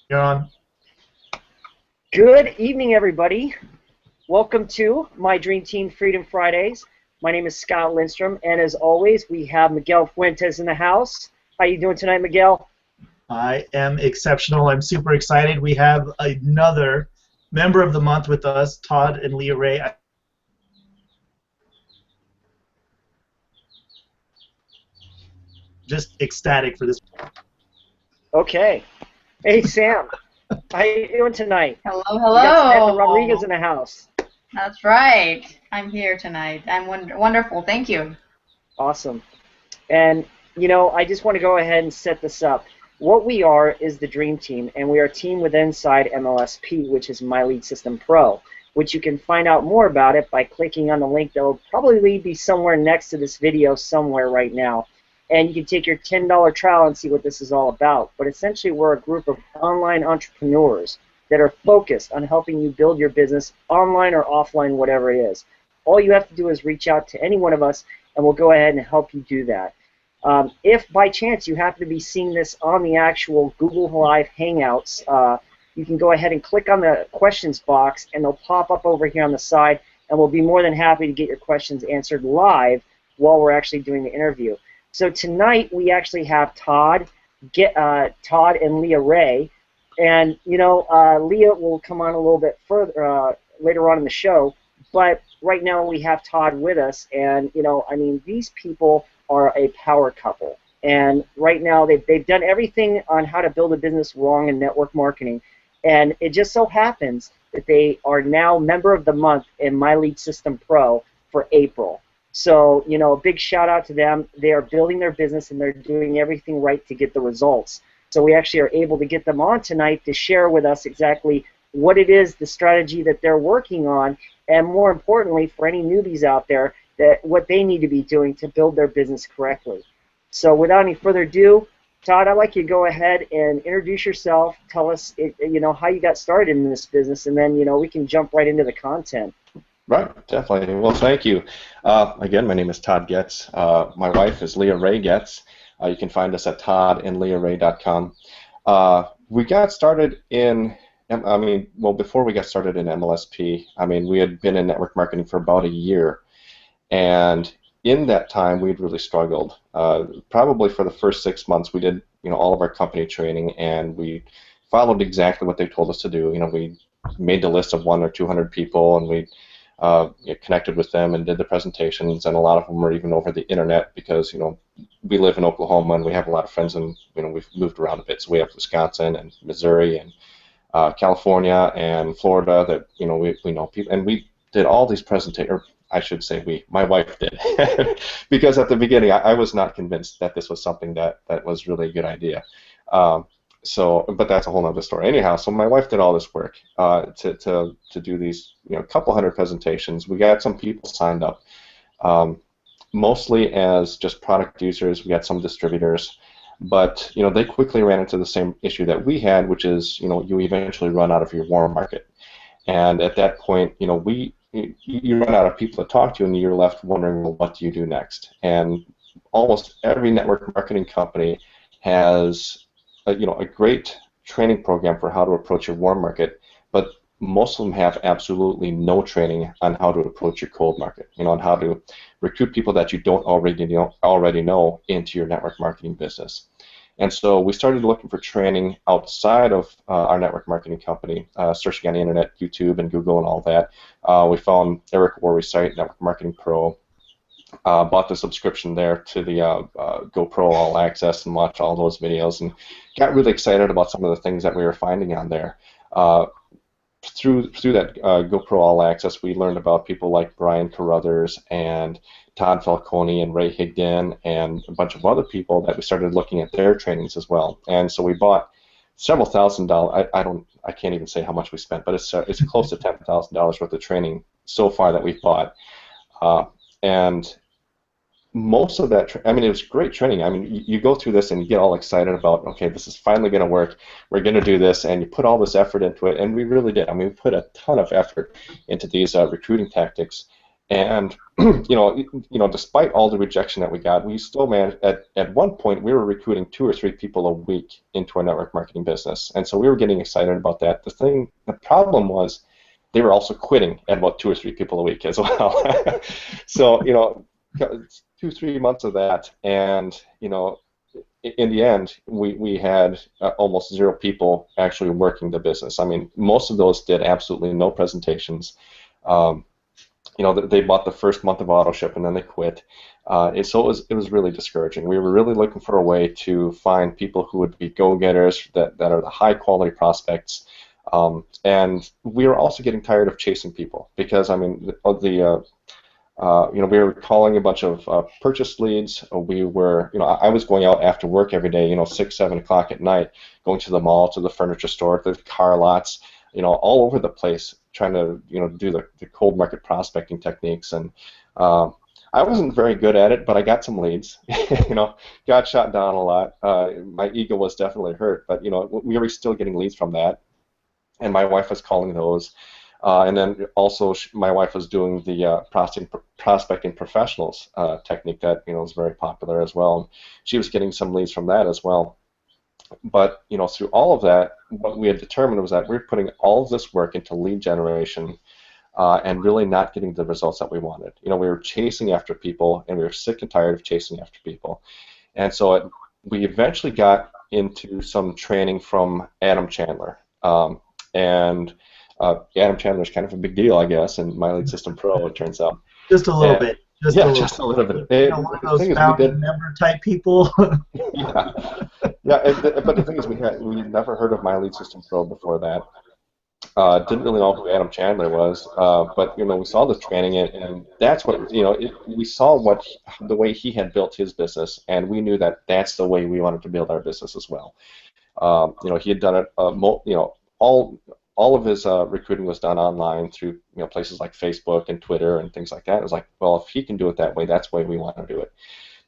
You're on. Good evening, everybody. Welcome to my Dream Team Freedom Fridays. My name is Scott Lindstrom, and as always, we have Miguel Fuentes in the house. How you doing tonight, Miguel? I am exceptional. I'm super excited. We have another member of the month with us, Todd and Leah Ray. I'm just ecstatic for this. Okay. Hey, Sam. How you doing tonight? Hello, We got Samantha hello. Rodriguez in the house. That's right. I'm here tonight. I'm wonderful. Thank you. Awesome. And, I just want to go ahead and set this up. What we are is the Dream Team, and we are a team with inside MLSP, which is My Lead System Pro, which you can find out more about it by clicking on the link that will probably be somewhere next to this video somewhere right now. And you can take your $10 trial and see what this is all about. But essentially, we're a group of online entrepreneurs that are focused on helping you build your business online or offline, whatever it is. All you have to do is reach out to any one of us, and we'll go ahead and help you do that. If by chance you happen to be seeing this on the actual Google Live Hangouts, you can go ahead and click on the questions box, and they'll pop up over here on the side, and we'll be more than happy to get your questions answered live while we're actually doing the interview. So tonight we actually have Todd and Leah Ray, and Leah will come on a little bit further later on in the show, but right now we have Todd with us, and these people are a power couple. And right now they've done everything on how to build a business wrong in network marketing. And it just so happens that they are now member of the month in My Lead System Pro for April. So, a big shout out to them. They are building their business and they're doing everything right to get the results. So we actually are able to get them on tonight to share with us exactly what it is, the strategy that they're working on, and more importantly, for any newbies out there, that what they need to be doing to build their business correctly. So without any further ado, Todd, I'd like you to go ahead and introduce yourself, tell us how you got started in this business, and then we can jump right into the content. Right, definitely. Well, thank you. Again, my name is Todd Getz. My wife is Leah Ray Getz. You can find us at toddandleahray.com. We got started before we got started in MLSP, we had been in network marketing for about a year. And in that time, we'd really struggled. Probably for the first 6 months, we did all of our company training, and we followed exactly what they told us to do. We made the list of 100 or 200 people, and we connected with them and did the presentations. And a lot of them were even over the internet because we live in Oklahoma and we have a lot of friends, and we've moved around a bit. So we have Wisconsin and Missouri and California and Florida that we know people, and we did all these presentations. I should say my wife did, because at the beginning I was not convinced that this was something that was really a good idea. But that's a whole other story. Anyhow, so my wife did all this work to do these couple hundred presentations. We got some people signed up, mostly as just product users. We got some distributors, but they quickly ran into the same issue that we had, which is you eventually run out of your warm market, and at that point you run out of people to talk to, and you're left wondering, well, what do you do next? And almost every network marketing company has a great training program for how to approach your warm market, but most of them have absolutely no training on how to approach your cold market, on how to recruit people that you don't already know into your network marketing business. And so we started looking for training outside of our network marketing company, searching on the internet, YouTube and Google and all that. We found Eric Worre's site, Network Marketing Pro, bought the subscription there to the GoPro All Access and watched all those videos, and got really excited about some of the things that we were finding on there. Through that GoPro All Access, we learned about people like Brian Carruthers and Todd Falcone and Ray Higdon and a bunch of other people that we started looking at their trainings as well. And so we bought several $1,000s. I can't even say how much we spent, but it's close to $10,000 worth of training so far that we've bought. And most of that, it was great training. You go through this and you get all excited about, okay, this is finally going to work. We're going to do this, and you put all this effort into it, and we really did. We put a ton of effort into these recruiting tactics, And despite all the rejection that we got, we still managed. At one point, we were recruiting 2 or 3 people a week into our network marketing business, and so we were getting excited about that. The problem was they were also quitting at about 2 or 3 people a week as well. So 2, 3 months of that, and in the end, we had almost 0 people actually working the business. I mean, most of those did absolutely no presentations. They bought the first month of AutoShip and then they quit. So it was really discouraging. We were really looking for a way to find people who would be go-getters, that are the high-quality prospects. And we were also getting tired of chasing people because, I mean, we were calling a bunch of purchase leads. We were, I was going out after work every day, 6, 7 o'clock at night, going to the mall, to the furniture store, to the car lots, all over the place, trying to, do the cold market prospecting techniques. And I wasn't very good at it, but I got some leads. Got shot down a lot. My ego was definitely hurt, but we were still getting leads from that. And my wife was calling those. And then also my wife was doing the prospecting professionals technique that is very popular as well. She was getting some leads from that as well. But through all of that, what we had determined was that we were putting all of this work into lead generation and really not getting the results that we wanted. We were chasing after people, and we were sick and tired of chasing after people. And so we eventually got into some training from Adam Chandler. And Adam Chandler is kind of a big deal, I guess, in My Lead System Pro, it turns out. Just a little bit. Just a little bit. One of those founding member type people. But the thing is, we never heard of My Lead System Pro before that. Didn't really know who Adam Chandler was, but we saw the training, and that's what we saw the way he had built his business, and we knew that that's the way we wanted to build our business as well. He had done it. All of his recruiting was done online through places like Facebook and Twitter and things like that. It was like, well, if he can do it that way, that's the way we want to do it.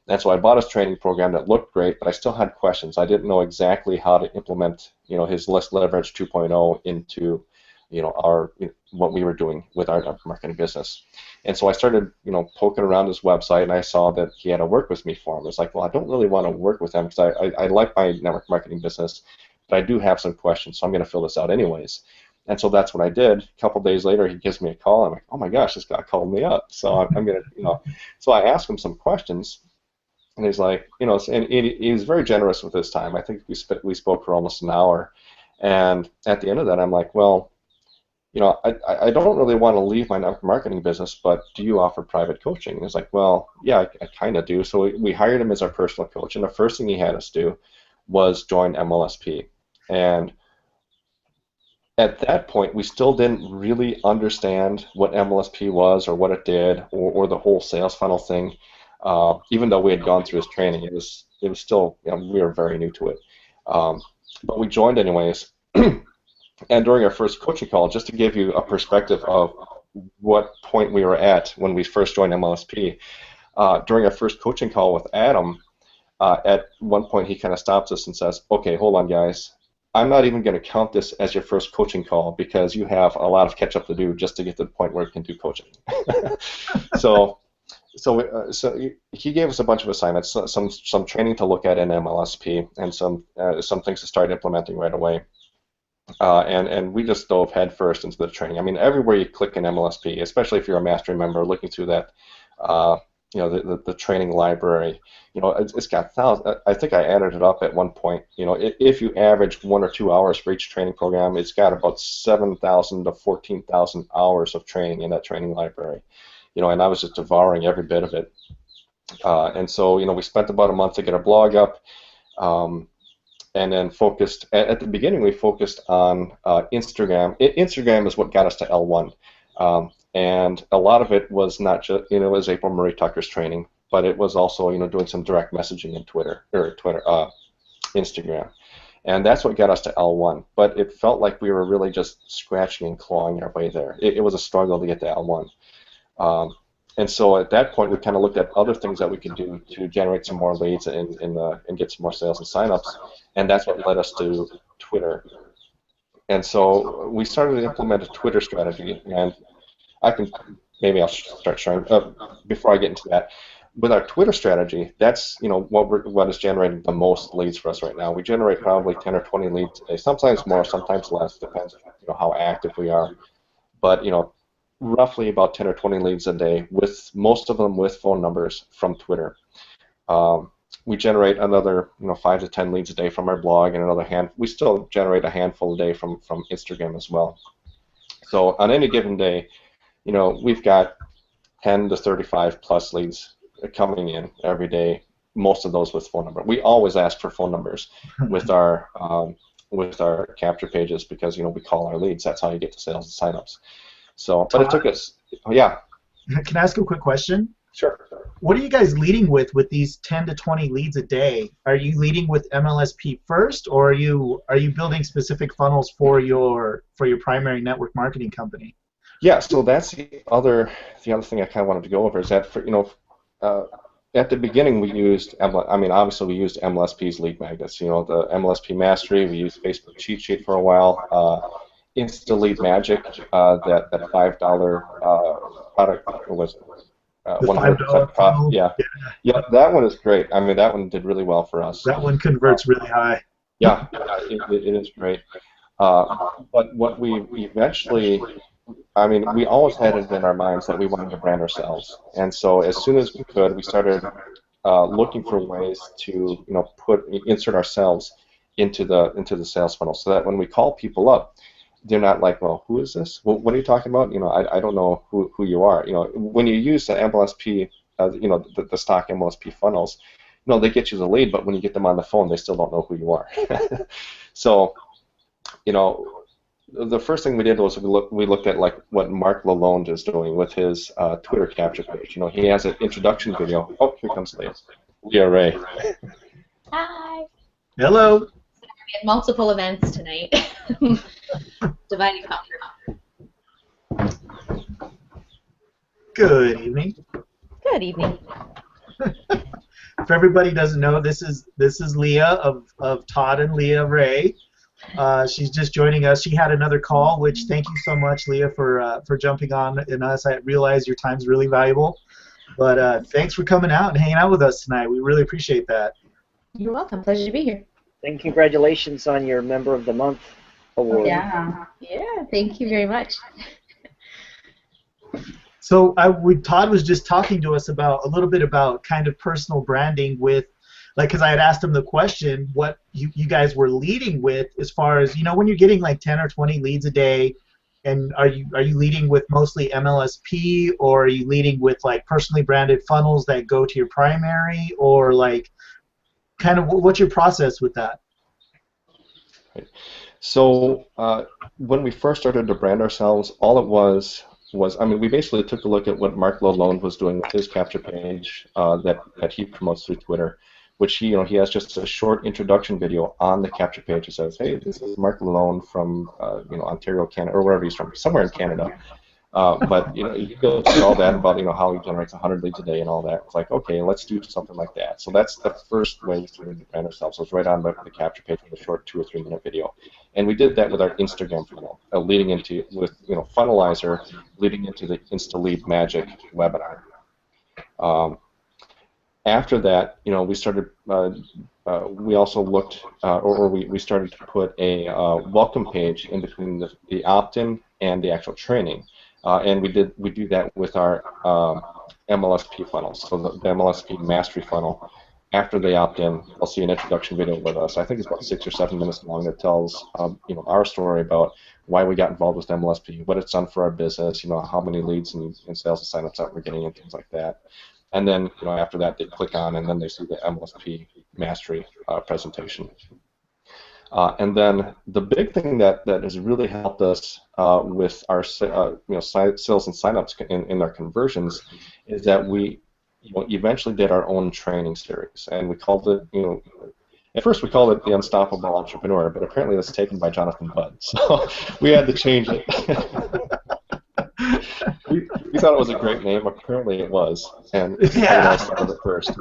And so I bought his training program that looked great, but I still had questions. I didn't know exactly how to implement his Less Leverage 2.0 into our what we were doing with our marketing business. And so I started poking around his website, and I saw that he had a work with me form. It's like, well, I don't really want to work with him because I like my network marketing business, but I do have some questions, so I'm going to fill this out anyways. And so that's what I did. A couple days later, he gives me a call. I'm like, oh my gosh, this guy called me up. So I'm going to, So I asked him some questions, and he's like, and he was very generous with his time. I think we spoke for almost an hour. And at the end of that, I'm like, well, I don't really want to leave my network marketing business, but do you offer private coaching? And he's like, well, yeah, I kind of do. So we hired him as our personal coach, and the first thing he had us do was join MLSP. And at that point, we still didn't really understand what MLSP was or what it did or the whole sales funnel thing. Even though we had gone through his training, it was still, we were very new to it. But we joined anyways. And during our first coaching call, just to give you a perspective of what point we were at when we first joined MLSP, during our first coaching call with Adam, at one point he kind of stops us and says, okay, hold on, guys. I'm not even going to count this as your first coaching call because you have a lot of catch up to do just to get to the point where you can do coaching. So he gave us a bunch of assignments, some training to look at in MLSP, and some things to start implementing right away. And we just dove headfirst into the training. I mean, everywhere you click in MLSP, especially if you're a mastery member, looking through that, the training library, it's got thousands. I think I added it up at one point. If you average 1 or 2 hours for each training program, it's got about 7,000 to 14,000 hours of training in that training library. And I was just devouring every bit of it. And so, we spent about a month to get our blog up. And then focused, at the beginning, we focused on Instagram. Instagram is what got us to L1. And a lot of it was not just, it was April Marie Tucker's training, but it was also, doing some direct messaging in Instagram. And that's what got us to L1. But it felt like we were really just scratching and clawing our way there. It was a struggle to get to L1. And so at that point, we kind of looked at other things that we could do to generate some more leads and get some more sales and signups. And that's what led us to Twitter. And so we started to implement a Twitter strategy. And I can maybe I'll start sharing before I get into that. With our Twitter strategy, that's what is generating the most leads for us right now. We generate probably 10 or 20 leads a day, sometimes more, sometimes less, depends how active we are. But roughly about 10 or 20 leads a day, with most of them with phone numbers from Twitter. We generate another 5 to 10 leads a day from our blog, and we still generate a handful a day from Instagram as well. So on any given day, we've got 10 to 35 plus leads coming in every day, most of those with phone number. We always ask for phone numbers with our capture pages because we call our leads. That's how you get to sales and signups. So, but it took us, yeah. Can I ask a quick question? Sure. What are you guys leading with these 10 to 20 leads a day? Are you leading with MLSP first, or are you building specific funnels for your primary network marketing company? Yeah, so that's the other thing I kind of wanted to go over is that for at the beginning we used obviously we used MLSP's lead magnets. The MLSP Mastery. We used Facebook Cheat Sheet for a while. Insta Lead Magic, that $5 product was 100% profit. Yeah, that one is great. I mean, that one did really well for us. That one converts really high. Yeah, it is great. But what we eventually, we always had it in our minds that we wanted to brand ourselves, and so as soon as we could, we started looking for ways to insert ourselves into the sales funnel, so that when we call people up, they're not like, well, who is this? Well, what are you talking about? I don't know who you are. When you use the MLSP, the stock MLSP funnels, they get you the lead, but when you get them on the phone, they still don't know who you are. So, the first thing we did was we looked at like what Mark Lalonde is doing with his Twitter capture page. He has an introduction video. Oh, here comes Leah. Leah Ray. Hi. Hello. We had multiple events tonight. Divide and conquer. Good evening. Good evening. If everybody doesn't know, this is Leah of Todd and Leah Ray. She's just joining us. She had another call, which thank you so much, Leah, for jumping on in us. I realize your time's really valuable, but thanks for coming out and hanging out with us tonight. We really appreciate that. You're welcome. Pleasure to be here. And congratulations on your Member of the Month award. Yeah. Yeah, thank you very much. So Todd was just talking to us a little bit about kind of personal branding with, because I had asked him the question, what you guys were leading with as far as, when you're getting like 10 or 20 leads a day, and are you leading with mostly MLSP, or are you leading with like personally branded funnels that go to your primary, or like kind of what's your process with that? So when we first started to brand ourselves, all it was we basically took a look at what Mark Lalonde was doing with his capture page that he promotes through Twitter, which he has just a short introduction video on the capture page. It says, "Hey, this is Mark Lalonde from Ontario, Canada, or wherever he's from, somewhere in Canada." But he goes through all that about how he generates 100 leads a day and all that. It's like, okay, let's do something like that. So that's the first way we started to brand ourselves. So it's right on the capture page with a short 2 or 3 minute video, and we did that with our Instagram funnel, leading into Funnelizer, leading into the Insta Lead Magic webinar. After that, we started. We also looked, we started to put a welcome page in between the opt-in and the actual training. And we do that with our MLSP funnels. So the MLSP Mastery funnel, after they opt in, they'll see an introduction video with us. I think it's about 6 or 7 minutes long that tells our story about why we got involved with MLSP, what it's done for our business, how many leads and sales and signups that we're getting and things like that. And then after that they click on and then they see the MLSP Mastery presentation. And then the big thing that has really helped us with our sales and signups in our conversions is that we eventually did our own training series, and we called it at first we called it the Unstoppable Entrepreneur, but apparently that's taken by Jonathan Budd, so we had to change it. we thought it was a great name. Apparently it was, and I started it first.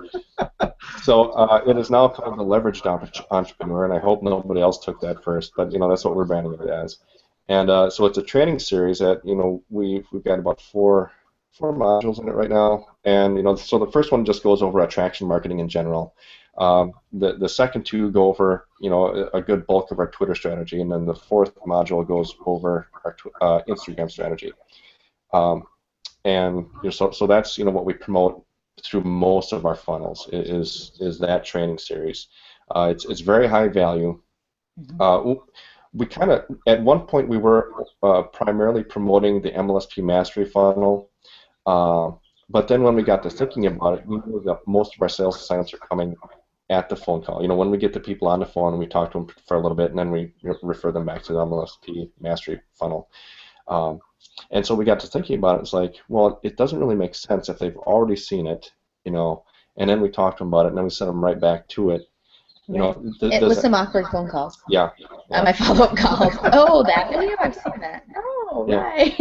So it is now called the Leveraged Entrepreneur, and I hope nobody else took that first, but that's what we're branding it as. And so it's a training series that we've got about 4 four modules in it right now, and so the first one just goes over attraction marketing in general. The second two go over a good bulk of our Twitter strategy, and then the fourth module goes over our Instagram strategy. And so that's what we promote through most of our funnels is that training series. It's very high value. We kind of at one point we were primarily promoting the MLSP mastery funnel, but then when we got to thinking about it, we knew that most of our sales assignments are coming at the phone call. When we get the people on the phone and we talk to them for a little bit, and then we refer them back to the MLSP mastery funnel. And so we got to thinking about it. It's like, well, it doesn't really make sense if they've already seen it, and then we talk to them about it, and then we send them right back to it. It was some awkward phone calls. Yeah. On my follow-up calls. Oh, that video? I've seen that. Oh, yeah. Right.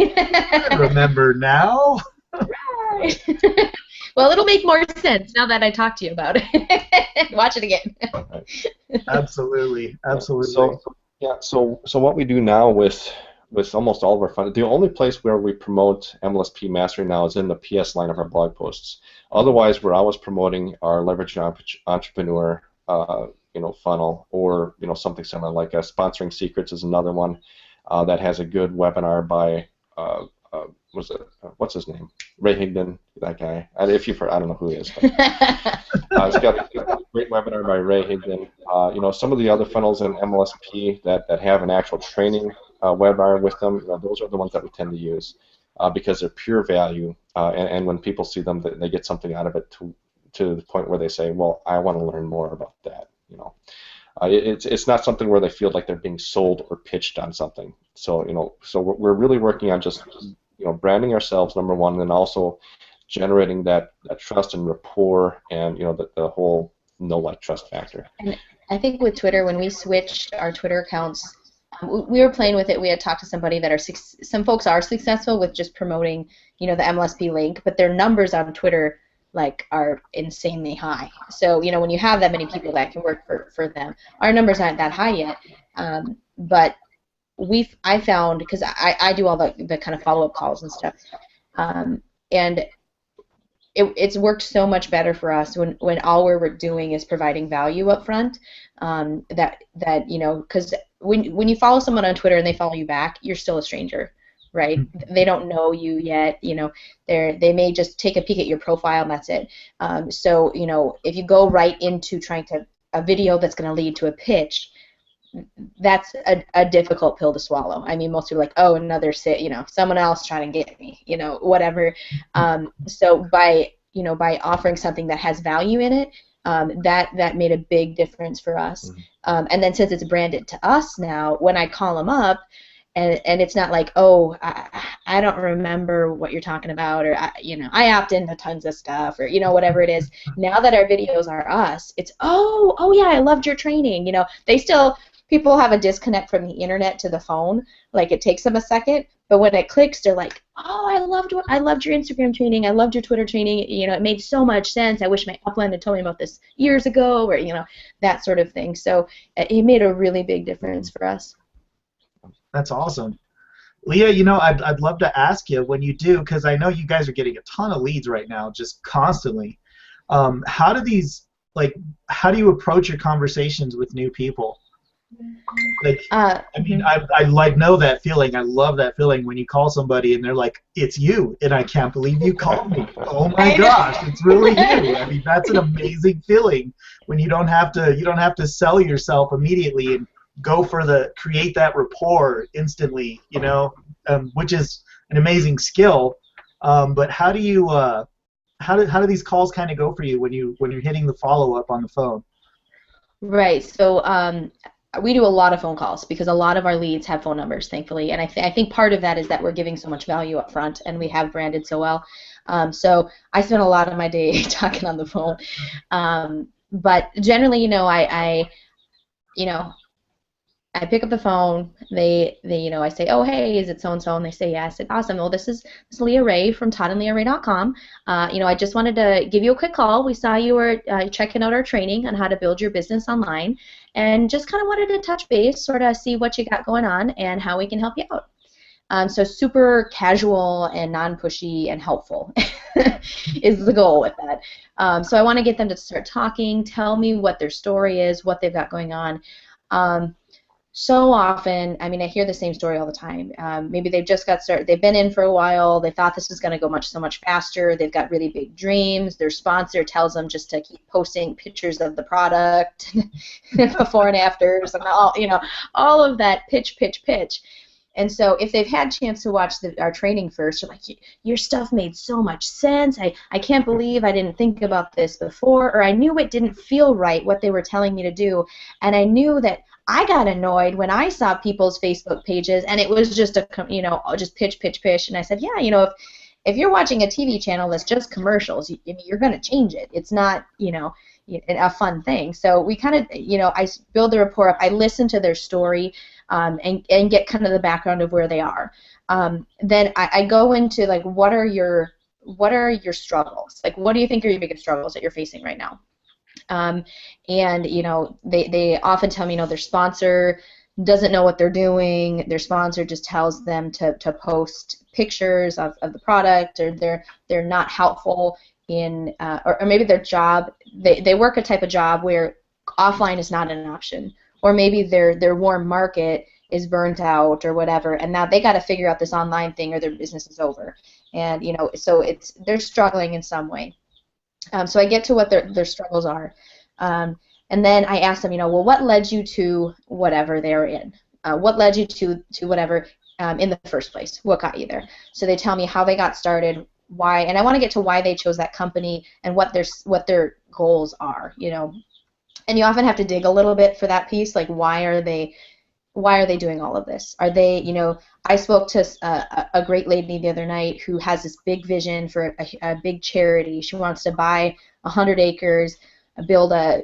I remember now. Right. Well, it'll make more sense now that I talked to you about it. Watch it again. Absolutely. So what we do now with almost all of our fun, the only place where we promote MLSP Mastery now is in the PS line of our blog posts. Otherwise, we're always promoting our Leverage Entrepreneur funnel, or something similar, like Sponsoring Secrets is another one that has a good webinar by what's his name? Ray Higdon, that guy. I don't know who he is. But, it's got a great webinar by Ray Higdon. Some of the other funnels in MLSP that have an actual training webinar with them, those are the ones that we tend to use because they're pure value, and when people see them, they get something out of it to the point where they say, well, I want to learn more about that. It's not something where they feel like they're being sold or pitched on something. So so we're really working on just branding ourselves, number one, and then also generating that trust and rapport, and the whole know-like trust factor. And I think with Twitter, when we switched our Twitter accounts, we were playing with it. We had talked to somebody that some folks are successful with just promoting the MLSP link, but their numbers on Twitter are insanely high. So when you have that many people that can work for them, our numbers aren't that high yet. But I found, because I do all the kind of follow-up calls and stuff, and it's worked so much better for us when all we're doing is providing value up front. That because when you follow someone on Twitter and they follow you back, you're still a stranger. Right? They don't know you yet. They may just take a peek at your profile and that's it. So if you go right into trying a video that's going to lead to a pitch, that's a difficult pill to swallow. I mean, most people are like, oh, another someone else trying to get me, whatever. So by offering something that has value in it, that made a big difference for us. And then since it's branded to us now, when I call them up, and it's not like, oh, I don't remember what you're talking about, or I opt into tons of stuff, or whatever it is. Now that our videos are us, it's oh yeah, I loved your training. People have a disconnect from the internet to the phone. Like, it takes them a second, but when it clicks, they're like, oh, I loved your Instagram training. I loved your Twitter training. It made so much sense. I wish my upline had told me about this years ago, or that sort of thing. So it made a really big difference for us. That's awesome. Leah, I'd love to ask you, when you do, because I know you guys are getting a ton of leads right now, just constantly. How do you approach your conversations with new people? I know that feeling. I love that feeling when you call somebody and they're like, "It's you," and I can't believe you called me. Oh my gosh, it's really you. I mean, that's an amazing feeling when you don't have to sell yourself immediately and go for create that rapport instantly, which is an amazing skill. But how do these calls kind of go for you when you're hitting the follow up on the phone? Right. So we do a lot of phone calls because a lot of our leads have phone numbers, thankfully, and I think part of that is that we're giving so much value up front and we have branded so well. So I spend a lot of my day talking on the phone. But generally, I pick up the phone. I say, oh, hey, is it so and so? And they say yes. I said, awesome. Well, this is Leah Ray from ToddandLeahRay.com. I just wanted to give you a quick call. We saw you were checking out our training on how to build your business online, and just kind of wanted to touch base, sort of see what you got going on and how we can help you out. So super casual and non-pushy and helpful is the goal with that. So I want to get them to start talking, tell me what their story is, what they've got going on. So often, I mean, I hear the same story all the time. Maybe they've just got started, they've been in for a while, they thought this was going to go so much faster, they've got really big dreams, their sponsor tells them just to keep posting pictures of the product, before and afters, and all of that pitch. And so if they've had a chance to watch our training first, they're like, your stuff made so much sense, I can't believe I didn't think about this before, or I knew it didn't feel right, what they were telling me to do, and I knew that I got annoyed when I saw people's Facebook pages and it was just just pitch, and I said, yeah, if you're watching a TV channel that's just commercials, you're going to change it. It's not, a fun thing. So we kind of, I build the rapport up. I listen to their story and get kind of the background of where they are. Then I go into like, what are your struggles? Like, what do you think are your biggest struggles that you're facing right now? And they often tell me, their sponsor doesn't know what they're doing. Their sponsor just tells them to post pictures of the product, or they're not helpful in, or maybe their job, they work a type of job where offline is not an option, or maybe their warm market is burnt out or whatever, and now they got to figure out this online thing or their business is over. And so they're struggling in some way. So I get to what their struggles are, and then I ask them, well, what led you to whatever they're in? What led you to whatever in the first place? What got you there? So they tell me how they got started, why, and I want to get to why they chose that company and what their goals are. And you often have to dig a little bit for that piece, like why are they doing all of this? Are they, I spoke to a great lady the other night who has this big vision for a big charity. She wants to buy 100 acres, build a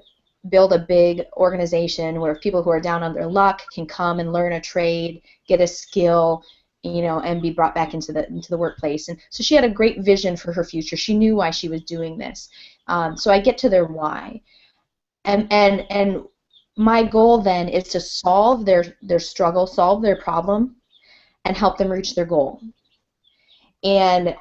big organization where people who are down on their luck can come and learn a trade, get a skill, and be brought back into the workplace. And so she had a great vision for her future. She knew why she was doing this. So I get to their why, and my goal then is to solve their struggle, solve their problem, and help them reach their goal. And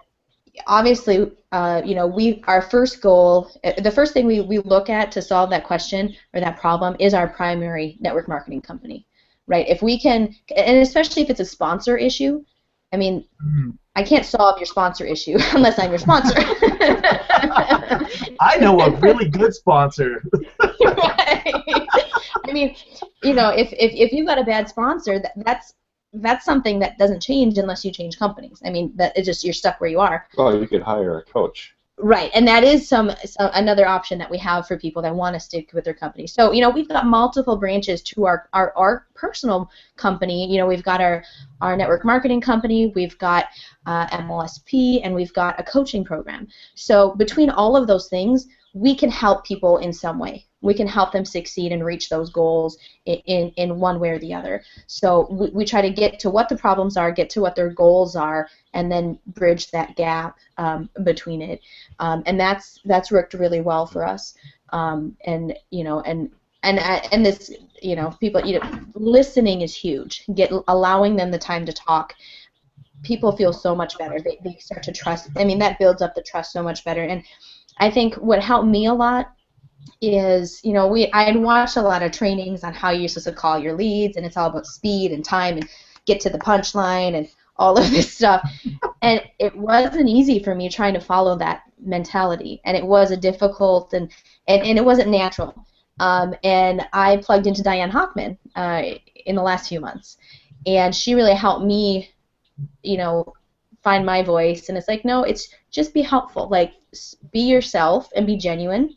obviously, our first goal, the first thing we look at to solve that question or that problem is our primary network marketing company, right? If we can, and especially if it's a sponsor issue, I mean, I can't solve your sponsor issue unless I'm your sponsor. I know a really good sponsor. Right. I mean, if you've got a bad sponsor, that's something that doesn't change unless you change companies. I mean, that it's just you're stuck where you are. Well, you could hire a coach. Right, and that is another option that we have for people that want to stick with their company. So, we've got multiple branches to our personal company. We've got our network marketing company, we've got MLSP, and we've got a coaching program. So between all of those things, we can help people in some way. We can help them succeed and reach those goals in one way or the other. So we try to get to what the problems are, get to what their goals are, and then bridge that gap between it. And that's worked really well for us. And this, people, listening is huge. Allowing them the time to talk. People feel so much better. They start to trust. I mean, that builds up the trust so much better. And I think what helped me a lot is, I had watched a lot of trainings on how you're supposed to call your leads, and it's all about speed and time and get to the punchline and all of this stuff. And it wasn't easy for me trying to follow that mentality, and it was a difficult and it wasn't natural. And I plugged into Diane Hockman in the last few months, and she really helped me, find my voice. And it's like, no, it's just be helpful. Like, be yourself and be genuine.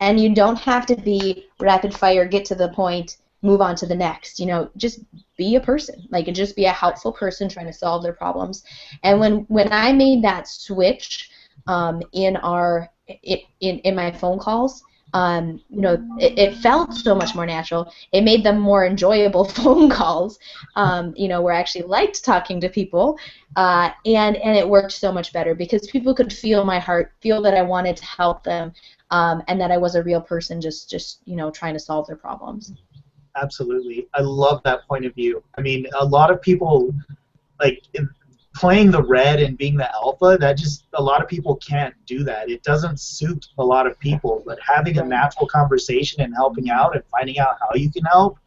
And you don't have to be rapid fire, get to the point, move on to the next. Just be a person. Like, just be a helpful person trying to solve their problems. And when I made that switch in my phone calls, it felt so much more natural. It made them more enjoyable phone calls, where I actually liked talking to people, and it worked so much better because people could feel my heart, feel that I wanted to help them, and that I was a real person just trying to solve their problems. Absolutely. I love that point of view. I mean, a lot of people like playing the red and being the alpha, that just, a lot of people can't do that. It doesn't suit a lot of people, but having a natural conversation and helping out and finding out how you can help,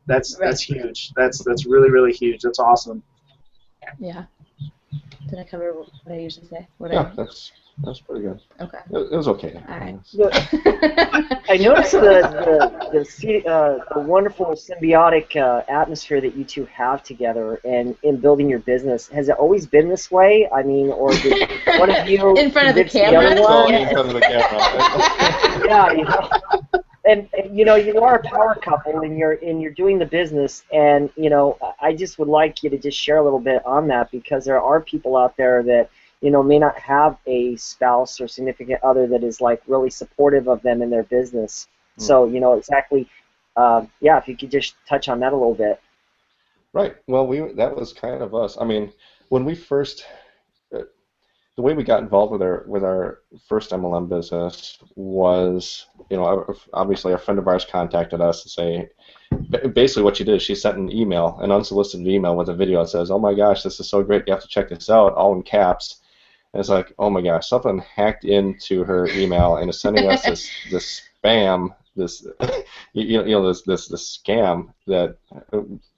that's huge. That's really, really huge. That's awesome. Yeah. Did I cover what I usually say? That's pretty good. Okay. It was okay. All right. I noticed the wonderful symbiotic atmosphere that you two have together, and in building your business. Has it always been this way? I mean, or did one of you in front of the convince camera? other one? In front of the camera. Yeah, you know. And you know, you are a power couple, and you're doing the business, and you know, I just would like you to just share a little bit on that, because there are people out there that, you know, may not have a spouse or significant other that is like really supportive of them in their business. So, you know, exactly, yeah, if you could just touch on that a little bit. Right. Well, that was kind of us. I mean, when we first, the way we got involved with our first MLM business was, you know, obviously a friend of ours contacted us to say, basically what she did is she sent an email, an unsolicited email with a video that says, "Oh my gosh, this is so great, you have to check this out," all in caps. And it's like, oh my gosh, something hacked into her email and is sending us this spam, this this scam that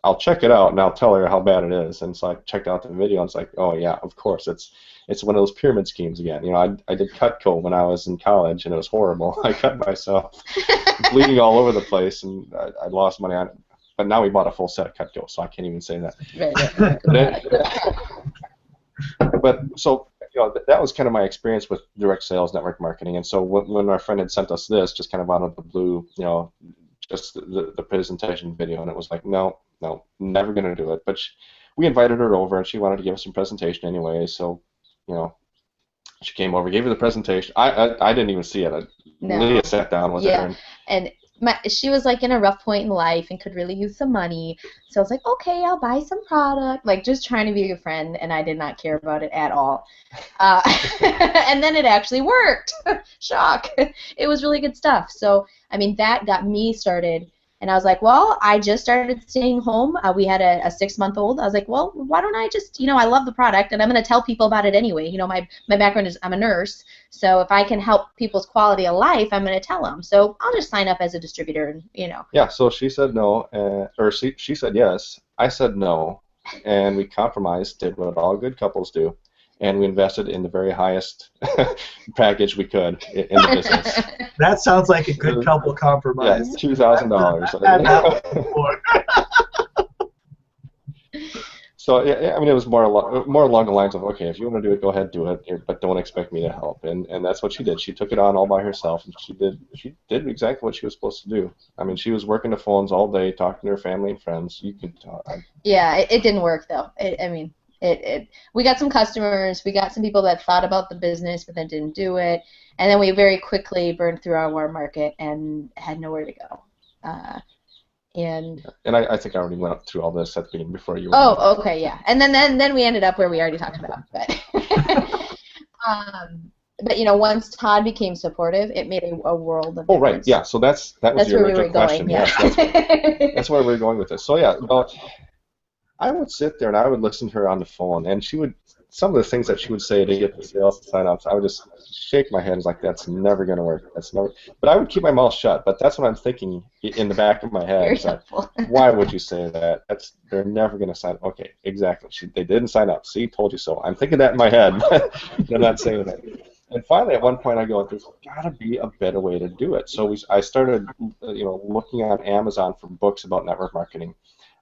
I'll check it out and I'll tell her how bad it is. And so I checked out the video and it's like, oh yeah, of course, it's one of those pyramid schemes again. You know, I did Cutco when I was in college and it was horrible. I cut myself, bleeding all over the place, and I lost money on it. But now we bought a full set of Cutco, so I can't even say that. But so, you know, that was kind of my experience with direct sales network marketing. And so when our friend had sent us this, just kind of out of the blue, you know, just the presentation video, and it was like, no, never going to do it. But we invited her over, and she wanted to give us some presentation anyway. So, you know, she came over, gave her the presentation. I didn't even see it. No. Leah sat down with her. And she was like in a rough point in life and could really use some money. So I was like, okay, I'll buy some product. Like, just trying to be a good friend, and I did not care about it at all. And then it actually worked. Shock. It was really good stuff. So, I mean, that got me started. And I was like, well, I just started staying home. We had a 6-month-old. I was like, well, why don't I just, you know, I love the product, and I'm going to tell people about it anyway. You know, my background is I'm a nurse, so if I can help people's quality of life, I'm going to tell them. So I'll just sign up as a distributor, and, you know. Yeah, so she said no, or she said yes. I said no, and we compromised, did what all good couples do, and we invested in the very highest package we could in the business. That sounds like a good couple compromise. Yeah, $2,000. So yeah, I mean, it was more along the lines of, okay, if you want to do it, go ahead, do it, but don't expect me to help. And that's what she did. She took it on all by herself, and she did exactly what she was supposed to do. I mean, she was working the phones all day, talking to her family and friends. You could. Yeah, it didn't work though. We got some customers, we got some people that thought about the business but then didn't do it, and then we very quickly burned through our warm market and had nowhere to go. And I think I already went through all this at the beginning before you were. Oh, okay, yeah. And then we ended up where we already talked about. But you know, once Todd became supportive, it made a world of difference. Oh, right, yeah. So that was your original question. Yeah. Yes, that's where we were going with this. So yeah, I would sit there and I would listen to her on the phone, and some of the things that she would say to get the sales to sign ups, I would just shake my head. It's like, that's never going to work. But I would keep my mouth shut. But that's what I'm thinking in the back of my head. Why would you say that? They're never going to sign up. Okay, exactly. They didn't sign up. See, told you so. I'm thinking that in my head. They're not saying that. And finally, at one point, I go, there's got to be a better way to do it. So I started, looking on Amazon for books about network marketing.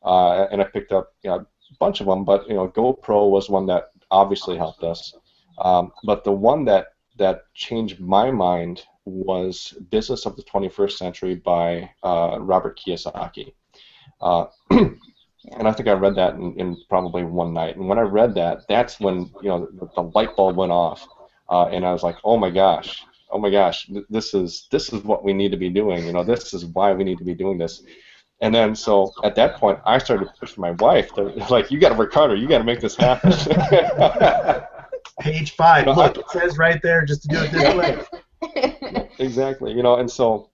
And I picked up a bunch of them, but GoPro was one that obviously helped us. But the one that changed my mind was Business of the 21st Century by Robert Kiyosaki. And I think I read that in probably one night. And when I read that, that's when the light bulb went off, and I was like, oh my gosh, this is what we need to be doing. This is why we need to be doing this. And then, so at that point, I started pushing my wife to, like, you got to work harder. You got to make this happen. Page 5. Look, it says right there just to do it this way. Exactly. And so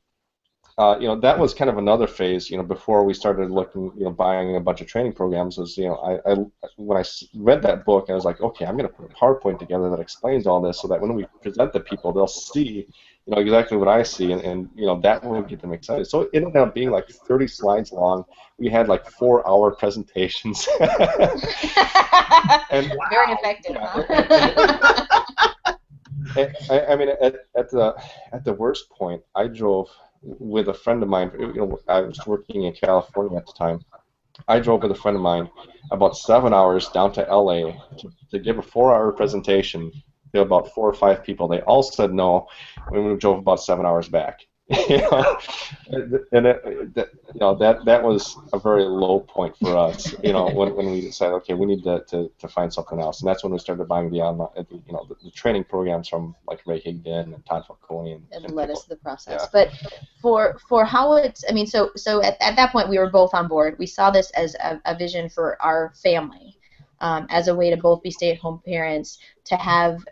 that was kind of another phase, before we started looking, buying a bunch of training programs. Was, when I read that book, I was like, okay, I'm going to put a PowerPoint together that explains all this, so that when we present to people, they'll see, exactly what I see, and that will get them excited. So it ended up being like 30 slides long. We had like 4-hour presentations. And Very effective, yeah, huh? I mean, at the worst point, I drove with a friend of mine. I was working in California at the time. I drove with a friend of mine about 7 hours down to LA to give a 4-hour presentation to about 4 or 5 people. They all said no, and we drove about 7 hours back. And that was a very low point for us. When we decided, okay, we need to find something else, and that's when we started buying the online, the training programs from like Ray Higdon and Todd Falcone and led us to the process. Yeah. But for how it's, I mean, so at that point we were both on board. We saw this as a vision for our family, as a way to both be stay-at-home parents, to have,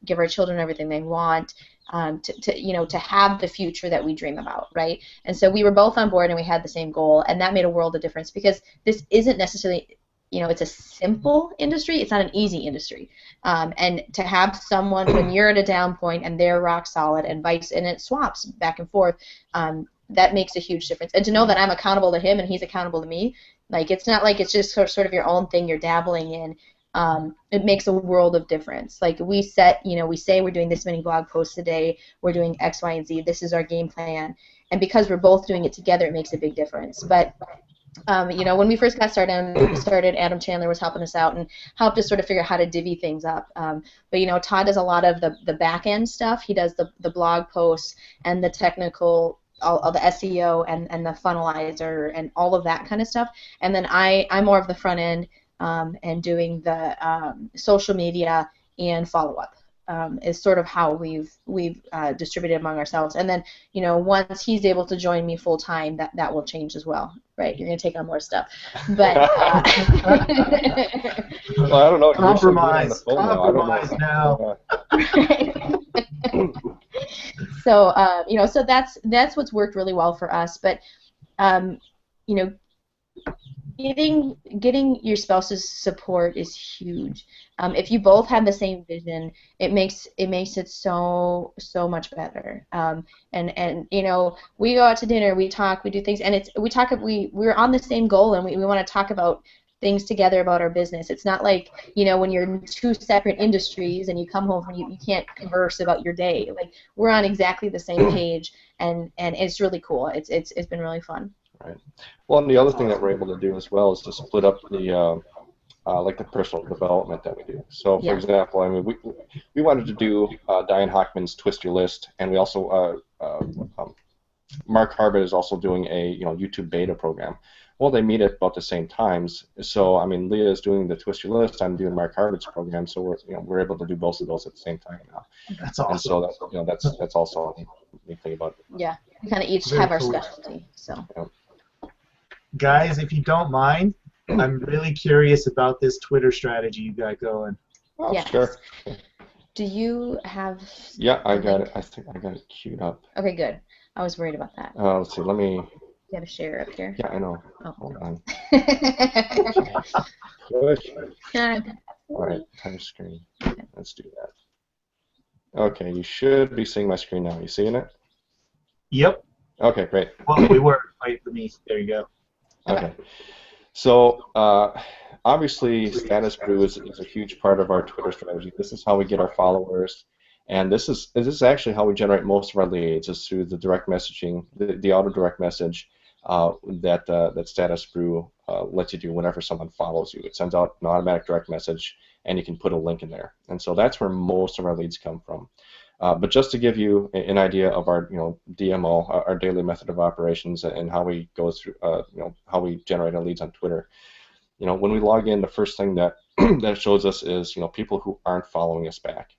give our children everything they want. To have the future that we dream about, right? And so we were both on board and we had the same goal, and that made a world of difference, because this isn't necessarily, it's a simple industry. It's not an easy industry. And to have someone when you're at a down point and they're rock solid and it swaps back and forth, that makes a huge difference. And to know that I'm accountable to him and he's accountable to me, like, it's not like it's just sort of your own thing you're dabbling in. It makes a world of difference. Like, we say we're doing this many blog posts a day, we're doing X, Y, and Z, this is our game plan, and because we're both doing it together, it makes a big difference. But when we first got started, Adam Chandler was helping us out and helped us sort of figure out how to divvy things up. But Todd does a lot of the back end stuff. He does the blog posts and the technical, all the SEO and the funnelizer and all of that kind of stuff. And then I'm more of the front end. And doing the social media and follow-up is sort of how we've distributed among ourselves. And then, once he's able to join me full-time, that will change as well, right? You're going to take on more stuff. But well, I don't know. Compromise now. So, so that's what's worked really well for us. But, getting your spouse's support is huge. If you both have the same vision, it makes it so much better. And we go out to dinner, we talk, we do things, and we're on the same goal, and we want to talk about things together about our business. It's not like, when you're in 2 separate industries and you come home and you can't converse about your day. Like, we're on exactly the same page, and it's really cool. It's been really fun. Right. Well, and the other thing that we're able to do as well is to split up the the personal development that we do. So, for example, I mean, we wanted to do Diane Hockman's Twist Your List, and we also Mark Harbit is also doing a YouTube beta program. Well, they meet at about the same times. So, I mean, Leah is doing the Twist Your List. I'm doing Mark Harbit's program. So we're able to do both of those at the same time now. That's awesome. And so that's also a neat thing about it. Yeah, we kind of each have our specialty. So. Yeah. Guys, if you don't mind, I'm really curious about this Twitter strategy you got going. Oh, yes. Sure. Do you have? Yeah, I got it. I think I got it queued up. Okay, good. I was worried about that. Let's see. Let me. You got to share up here. Yeah, I know. Oh. Hold on. Push. All right, time screen. Let's do that. Okay, you should be seeing my screen now. You seeing it? Yep. Okay, great. Well, we were. Wait for me. There you go. Okay. So, obviously, Status Brew is a huge part of our Twitter strategy. This is how we get our followers, and this is actually how we generate most of our leads, is through the direct messaging, the auto direct message that Status Brew lets you do whenever someone follows you. It sends out an automatic direct message, and you can put a link in there. And so that's where most of our leads come from. But just to give you an idea of our, DMO, our daily method of operations, and how we go through, how we generate our leads on Twitter. When we log in, the first thing that that shows us is, people who aren't following us back.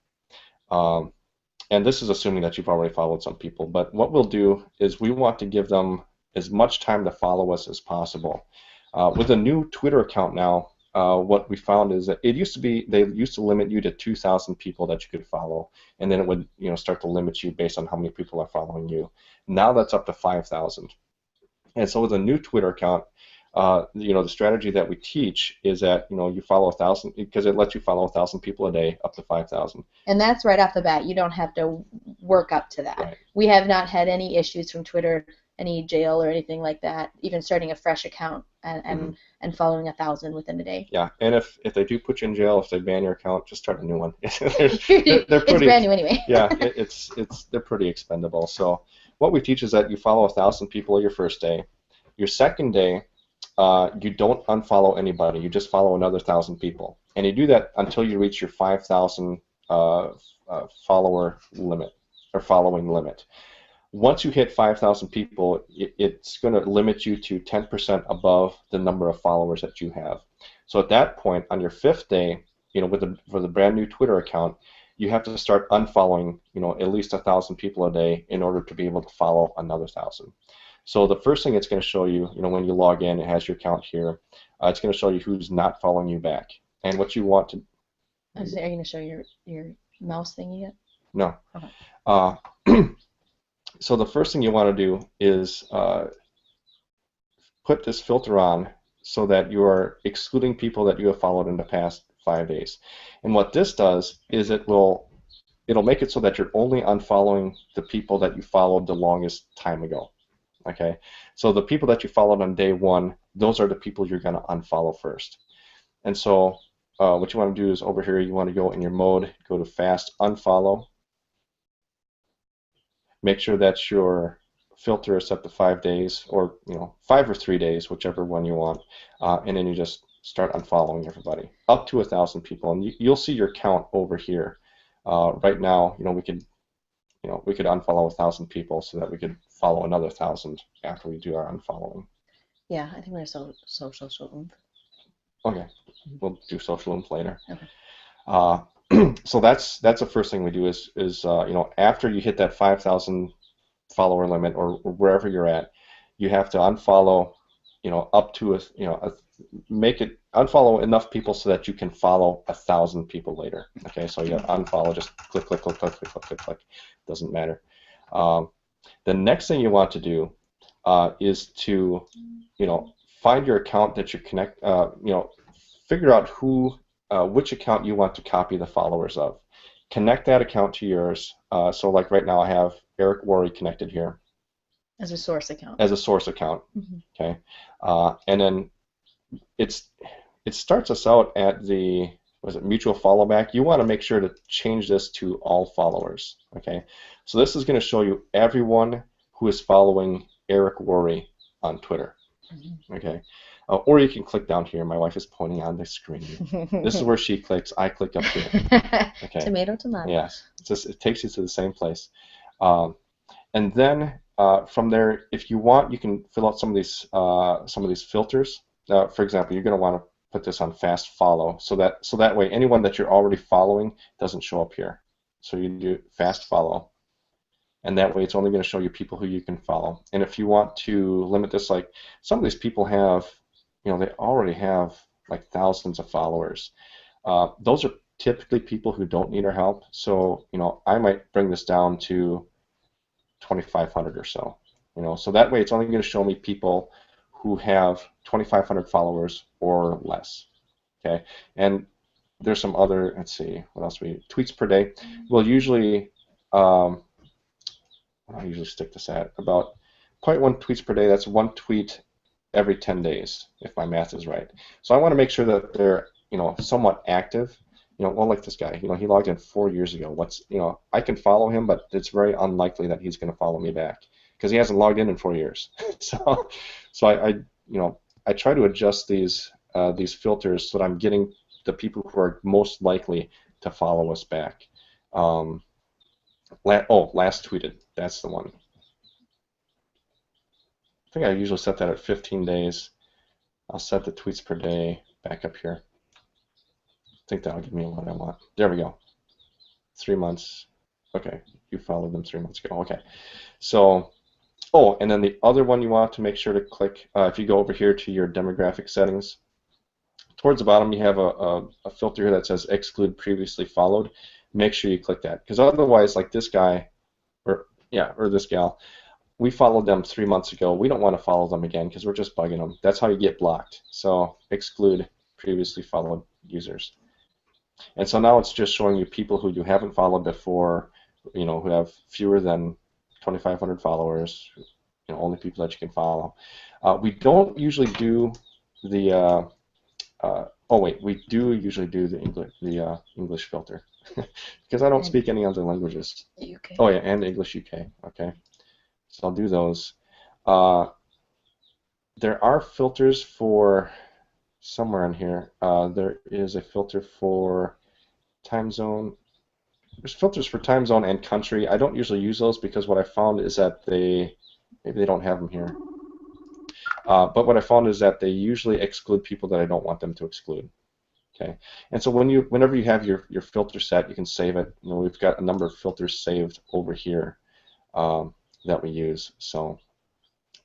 And this is assuming that you've already followed some people. But what we'll do is we want to give them as much time to follow us as possible. With a new Twitter account now, what we found is that it used to be they used to limit you to 2,000 people that you could follow, and then it would start to limit you based on how many people are following you. Now that's up to 5,000. And so with a new Twitter account, the strategy that we teach is that you follow 1,000 because it lets you follow 1,000 people a day up to 5,000. And that's right off the bat. You don't have to work up to that. Right. We have not had any issues from Twitter, any jail or anything like that. Even starting a fresh account and following 1,000 within a day. Yeah, and if they do put you in jail, if they ban your account, just start a new one. they're pretty, it's brand new anyway. Yeah, they're pretty expendable. So what we teach is that you follow 1,000 people your first day. Your second day, you don't unfollow anybody. You just follow another 1,000 people, and you do that until you reach your 5,000 follower limit or following limit. Once you hit 5,000 people, it's going to limit you to 10% above the number of followers that you have. So at that point, on your fifth day, for the brand new Twitter account, you have to start unfollowing, at least 1,000 people a day in order to be able to follow another 1,000. So the first thing it's going to show you, when you log in, it has your account here. It's going to show you who's not following you back, and what you want to. Are you going to show your mouse thingy yet? No. Okay. So the first thing you want to do is put this filter on so that you are excluding people that you have followed in the past 5 days. And what this does is it'll make it so that you're only unfollowing the people that you followed the longest time ago. Okay, so the people that you followed on day one, those are the people you're going to unfollow first. And so what you want to do is over here, you want to go in your mode, go to fast unfollow. Make sure that your filter is set to 5 days, or 5 or 3 days, whichever one you want, and then you just start unfollowing everybody up to 1,000 people, and you'll see your count over here. Right now, we could unfollow 1,000 people so that we could follow another 1,000 after we do our unfollowing. Yeah, I think we're social oomph. Okay, we'll do social oomph later. Okay. So that's the first thing we do is after you hit that 5,000 follower limit or wherever you're at, you have to unfollow up to unfollow enough people so that you can follow 1,000 people later. Okay, so you unfollow, just click, click, click, click, click, click, click, click. Doesn't matter. The next thing you want to do is to find your account that you connect. Figure out which account you want to copy the followers of. Connect that account to yours. So like right now I have Eric Worry connected here. As a source account. As a source account. Mm-hmm. Okay. And then it starts us out at the mutual follow back. You want to make sure to change this to all followers. Okay. So this is going to show you everyone who is following Eric Worry on Twitter. Mm-hmm. Okay. Or you can click down here. My wife is pointing on the screen. This is where she clicks. I click up here. Okay. Tomato, tomato. Yes. It takes you to the same place. And then from there, if you want, you can fill out some of these filters. For example, you're going to want to put this on fast follow, so that way anyone that you're already following doesn't show up here. So you do fast follow, and that way it's only going to show you people who you can follow. And if you want to limit this, like some of these people have, they already have like thousands of followers. Those are typically people who don't need our help. So I might bring this down to 2,500 or so. So that way it's only going to show me people who have 2,500 followers or less. Okay, and there's some other. Let's see, what else tweets per day. We'll usually I usually stick this at about 0.1 tweets per day. That's one tweet every 10 days, if my math is right. So I want to make sure that they're somewhat active. Well, like this guy, he logged in 4 years ago. I can follow him, but it's very unlikely that he's going to follow me back because he hasn't logged in 4 years. so I try to adjust these filters so that I'm getting the people who are most likely to follow us back. Last tweeted. That's the one. I think I usually set that at 15 days. I'll set the tweets per day back up here. I think that'll give me what I want. There we go. 3 months. Okay, you followed them 3 months ago. Okay. So, and then the other one you want to make sure to click, if you go over here to your demographic settings, towards the bottom, you have a filter here that says exclude previously followed. Make sure you click that, because otherwise, like this guy, or this gal, we followed them 3 months ago. We don't want to follow them again because we're just bugging them. That's how you get blocked. So exclude previously followed users. And so now it's just showing you people who you haven't followed before, who have fewer than 2,500 followers, only people that you can follow. We don't usually do the we do usually do the English filter because I don't speak any other languages. UK. Oh yeah, and English UK. Okay, so I'll do those. There are filters for somewhere in here. There is a filter for time zone. There's filters for time zone and country. I don't usually use those because what I found is that maybe they don't have them here. But what I found is that they usually exclude people that I don't want them to exclude. Okay, and so whenever you have your filter set, you can save it. We've got a number of filters saved over here that we use. So,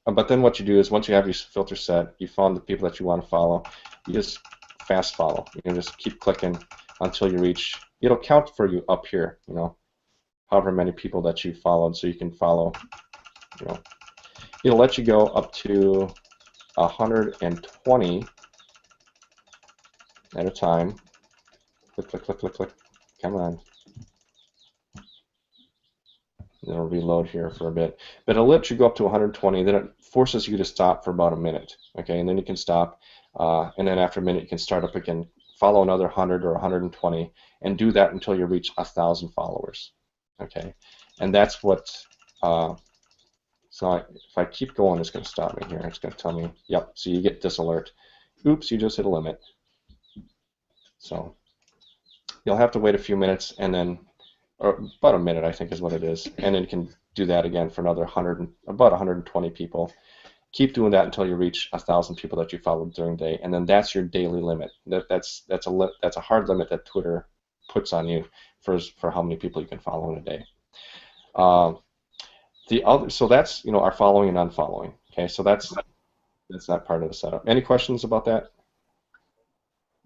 but then what you do is once you have your filter set, you found the people that you want to follow, you just fast follow. You can just keep clicking until you reach. It'll count for you up here. However many people that you followed, so you can follow. It'll let you go up to 120 at a time. Click, click, click, click, click. Come on. It'll reload here for a bit. But it'll let you go up to 120, then it forces you to stop for about a minute. Okay, and then you can stop, and then after a minute you can start up again, follow another 100 or 120, and do that until you reach 1,000 followers. Okay, and that's what. So if I keep going, it's going to stop me here. It's going to tell me, yep, so you get this alert. Oops, you just hit a limit. So you'll have to wait a few minutes, and then, or about a minute, I think is what it is, and then you can do that again for another about 120 people. Keep doing that until you reach 1,000 people that you followed during the day, and then that's your daily limit. That's a hard limit that Twitter puts on you for how many people you can follow in a day. So that's our following and unfollowing. Okay, so that's that part of the setup. Any questions about that?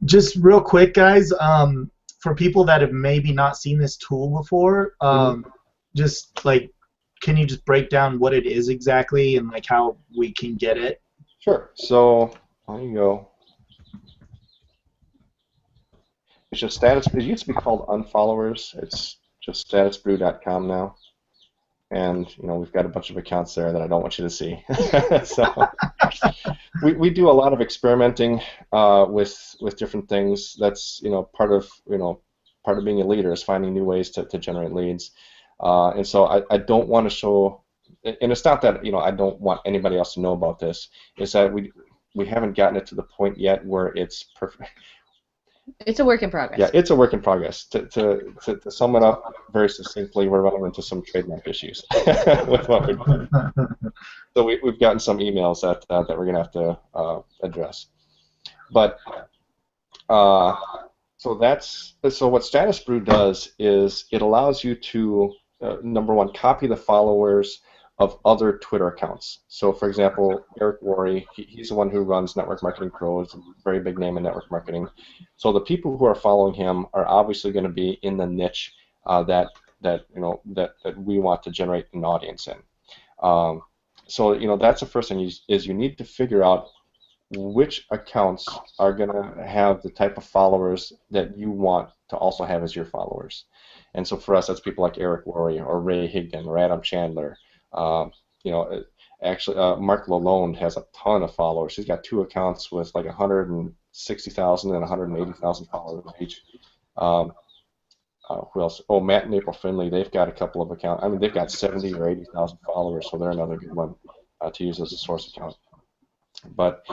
Just real quick, guys. For people that have maybe not seen this tool before, just like, can you just break down what it is exactly and like how we can get it? Sure. So there you go. It's just status. It used to be called unfollowers. It's just statusbrew.com now. And we've got a bunch of accounts there that I don't want you to see. So we do a lot of experimenting with different things. That's part of being a leader is finding new ways to generate leads. And so I don't want to show, and it's not that I don't want anybody else to know about this. It's that we haven't gotten it to the point yet where it's perfect. It's a work in progress. Yeah, it's a work in progress. To sum it up very succinctly, we're running into some trademark issues with what we're doing. So we've gotten some emails that we're going to have to address. But so what Status Brew does is it allows you to number one, copy the followers of other Twitter accounts. So, for example, Eric Worre, he's the one who runs Network Marketing Pro, is a very big name in network marketing. So the people who are following him are obviously going to be in the niche that we want to generate an audience in. So that's the first thing is you need to figure out which accounts are going to have the type of followers that you want to also have as your followers. And so for us, that's people like Eric Worre or Ray Higdon or Adam Chandler. Actually, Mark Lalonde has a ton of followers. He's got 2 accounts with like 160,000 and 180,000 followers each. Who else? Oh, Matt and April Finley, they've got a couple of accounts. I mean, they've got 70 or 80,000 followers, so they're another good one to use as a source account. But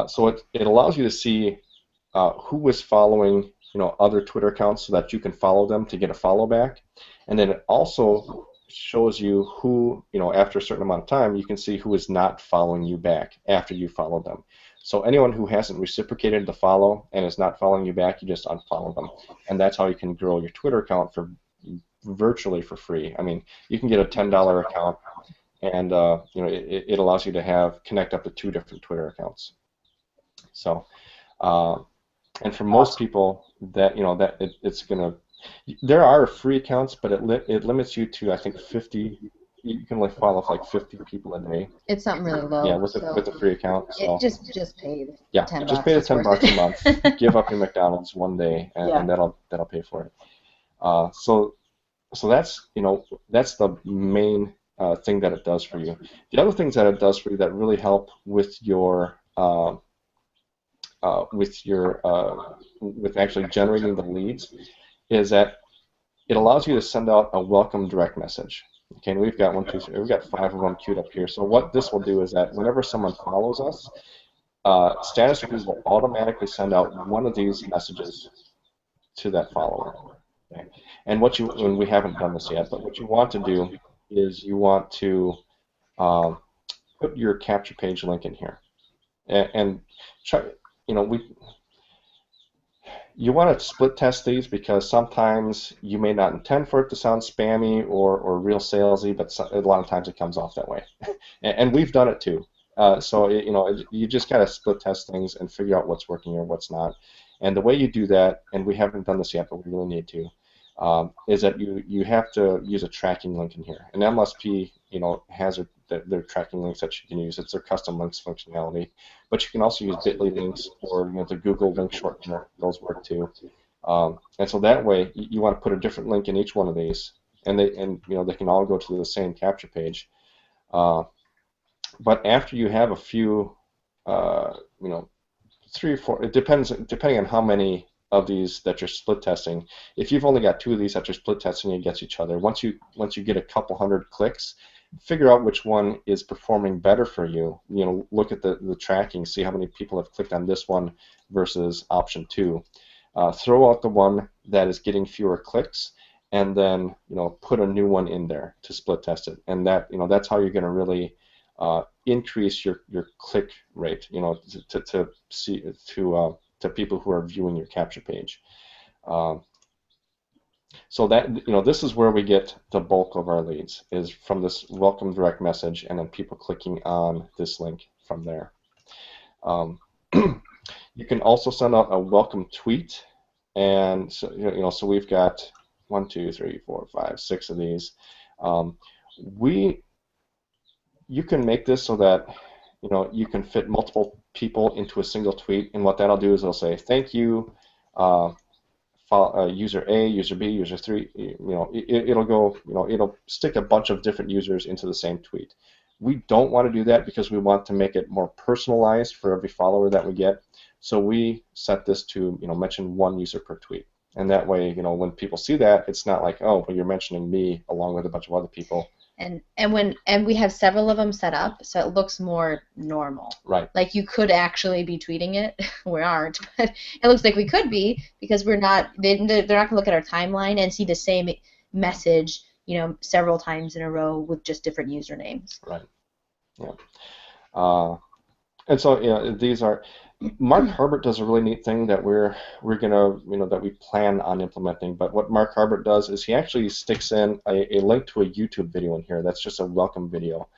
so it allows you to see who is following other Twitter accounts so that you can follow them to get a follow back, and then it also shows you who, after a certain amount of time, you can see who is not following you back after you followed them. So anyone who hasn't reciprocated the follow and is not following you back, you just unfollow them. And that's how you can grow your Twitter account for virtually for free. I mean, you can get a $10 account, and it allows you to connect up to 2 different Twitter accounts. So And for most people, that it's gonna. There are free accounts, but it limits you to, I think, 50. You can only follow like 50 people a day. It's something really low. Yeah, with so a free account. So just pay the yeah, $10. just pay the It's $10 worth a it. month. Give up your McDonald's one day, Yeah. and that'll pay for it. So that's the main thing that it does for you. The other things that it does for you that really help with with actually generating the leads is that it allows you to send out a welcome direct message. Okay, and we've got 1, 2, 3, we've got 5 of them queued up here. So what this will do is that whenever someone follows us, Status Reviews will automatically send out one of these messages to that follower. Okay? And we haven't done this yet, but what you want to do is you want to put your capture page link in here, and try. You want to split test these because sometimes you may not intend for it to sound spammy or real salesy, but a lot of times it comes off that way. And we've done it too. So you just gotta split test things and figure out what's working or what's not. And the way you do that, and we haven't done this yet, but we really need to, is that you have to use a tracking link in here. And MLSP, has their tracking links that you can use. It's their custom links functionality. But you can also use Bitly links or the Google link shortener. Those work too. And so that way, you want to put a different link in each one of these, and they can all go to the same capture page. But after you have a few, 3 or 4, depending on how many of these that you're split testing. If you've only got 2 of these that you're split testing against each other, once you get a couple hundred clicks, figure out which one is performing better for you. Look at the tracking, see how many people have clicked on this one versus option 2. Throw out the one that is getting fewer clicks, and then put a new one in there to split test it. And that's how you're going to really increase your click rate. To people who are viewing your capture page. So that this is where we get the bulk of our leads, is from this welcome direct message, and then people clicking on this link from there. You can also send out a welcome tweet, and so we've got 1, 2, 3, 4, 5, 6 of these. You can make this so that you can fit multiple people into a single tweet, and what that'll do is it'll say thank you, user A, user B, user 3. It'll go. It'll stick a bunch of different users into the same tweet. We don't want to do that because we want to make it more personalized for every follower that we get. So we set this to mention 1 user per tweet, and that way when people see that, it's not like, oh, well, you're mentioning me along with a bunch of other people. And we have several of them set up, so it looks more normal. Right. Like you could actually be tweeting it. We aren't, but it looks like we could be because we're not. They're not going to look at our timeline and see the same message, several times in a row with just different usernames. Right. Yeah. And so these are. Mark Harbert does a really neat thing that we're gonna that we plan on implementing. But what Mark Harbert does is he actually sticks in a link to a YouTube video in here. That's just a welcome video,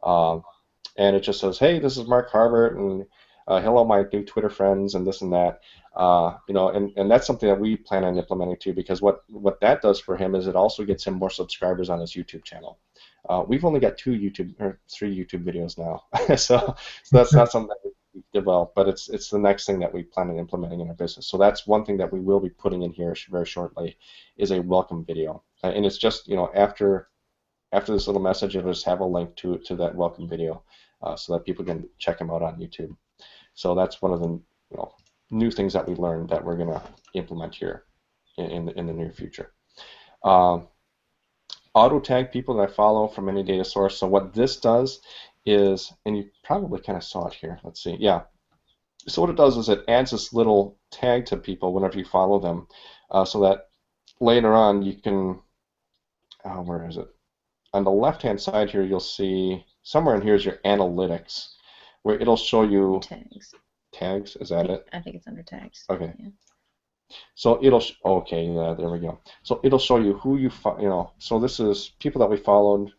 and it just says, "Hey, this is Mark Harbert, and hello, my new Twitter friends, and this and that." And that's something that we plan on implementing too, because what that does for him is it also gets him more subscribers on his YouTube channel. We've only got 3 YouTube videos now, so that's not something that we develop, but it's the next thing that we plan on implementing in our business. So that's one thing that we will be putting in here very shortly, is a welcome video, and it's just after this little message, it'll just have a link to that welcome video, so that people can check them out on YouTube. So that's one of the new things that we learned that we're going to implement here in the near future. Auto tag people that I follow from any data source. So what this does is, and you probably kind of saw it here. Let's see. Yeah. So what it does is it adds this little tag to people whenever you follow them, so that later on you can. Where is it? On the left-hand side here, you'll see somewhere in here is your analytics, where it'll show you tags. Tags. Is that it? I think it's under tags. Okay. Yeah. So it'll okay. Yeah, there we go. So it'll show you who you So this is people that we followed.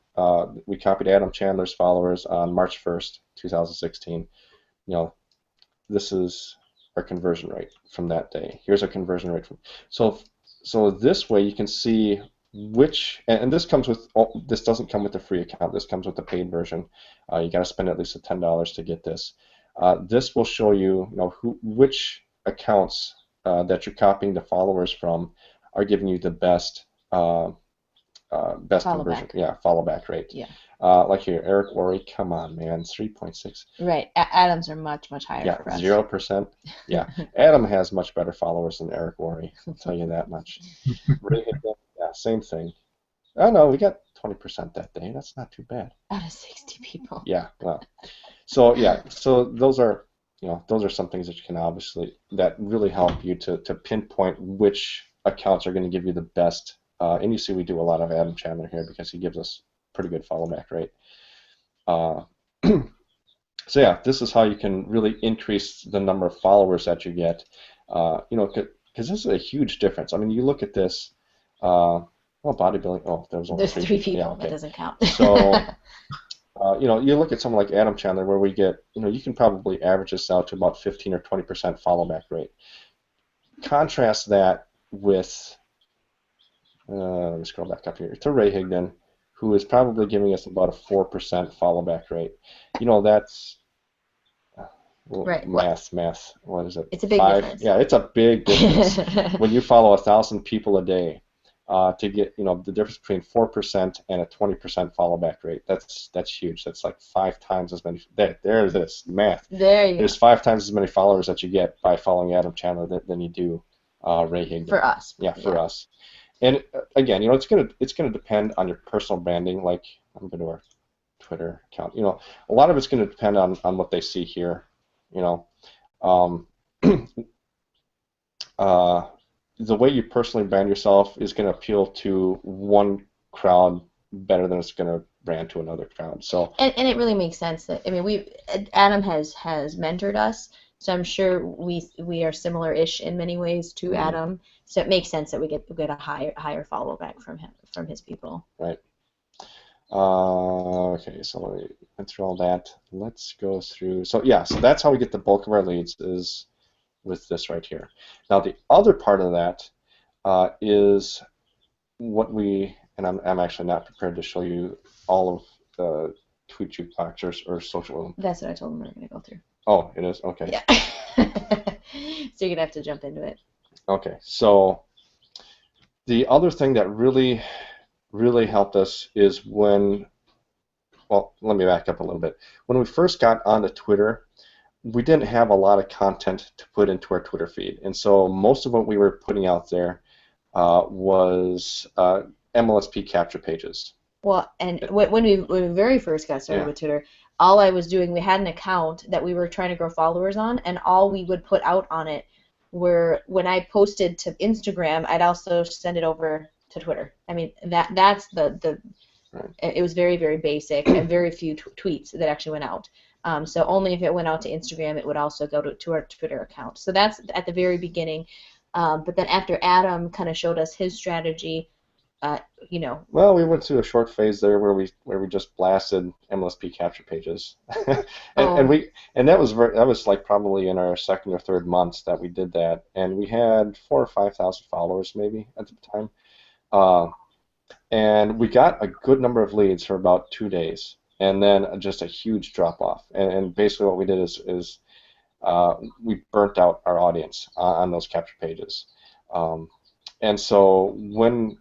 We copied Adam Chandler's followers on March 1st, 2016. This is our conversion rate from that day. Here's our conversion rate from. So this way you can see which, and this comes with, this doesn't come with the free account. This comes with the paid version. You got to spend at least $10 to get this. This will show you, which accounts that you're copying the followers from are giving you the best Follow conversion. back. Yeah, follow back rate. Yeah. Like here, Eric Worre, come on, man, 3.6. Right. Adams are much higher Yeah, for us. 0%. Yeah, Adam has much better followers than Eric Worre. I'll tell you that much. Ray Higdon, yeah, same thing. Oh no, we got 20% that day. That's not too bad. Out of 60 people. Yeah, well, so yeah, so those are some things that you can that really help you to pinpoint which accounts are going to give you the best. And you see, we do a lot of Adam Chandler here because he gives us pretty good follow back rate. So yeah, this is how you can really increase the number of followers that you get. Because this is a huge difference. I mean, you look at this. Bodybuilding. Oh, there was only There's three people. Yeah, okay. That doesn't count. So, you look at someone like Adam Chandler, where we get, you can probably average this out to about 15 or 20% follow back rate. Contrast that with, let me scroll back up here to Ray Higdon, who is probably giving us about a 4% follow back rate. That's right. Math. What is it? It's a big difference. Yeah, it's a big difference when you follow 1,000 people a day. To get the difference between 4% and a 20% follow back rate. That's huge. That's like 5 times as many. There's this math. There you go. There's 5 times as many followers that you get by following Adam Chandler than you do Ray Higdon. For us. Yeah, for us. And again, it's gonna depend on your personal branding. Like, I'm going to our Twitter account. A lot of it's going to depend on what they see here. The way you personally brand yourself is going to appeal to one crowd better than it's going to brand to another crowd. So and it really makes sense that Adam has mentored us, so I'm sure we are similar-ish in many ways to Adam. So it makes sense that we get a higher follow back from his people. Right. Okay, so let me went through all that. Let's go through. So that's how we get the bulk of our leads is with this right here. Now the other part of that is what and I'm actually not prepared to show you all of the tweet jukebox or social. That's what I told him we were going to go through. Oh, it is? Okay. Yeah. So you're going to have to jump into it. Okay, so the other thing that really helped us is let me back up a little bit. When we first got onto Twitter, we didn't have a lot of content to put into our Twitter feed, and so most of what we were putting out there was MLSP capture pages. Well, and when we very first got started with Twitter, all I was doing, we had an account that we were trying to grow followers on, and all we would put out on it were, when I posted to Instagram, I'd also send it over to Twitter. I mean, that's the Right. It was very, very basic, and very few tweets that actually went out. So only if it went out to Instagram, it would also go to our Twitter account. So that's at the very beginning. But then after Adam kind of showed us his strategy, Well, we went through a short phase there where we just blasted MLSP capture pages, and that was like probably in our second or third month that we did that, and we had 4,000 or 5,000 followers maybe at the time, and we got a good number of leads for about 2 days. And then just a huge drop-off. And basically what we did is we burnt out our audience on those capture pages. And so when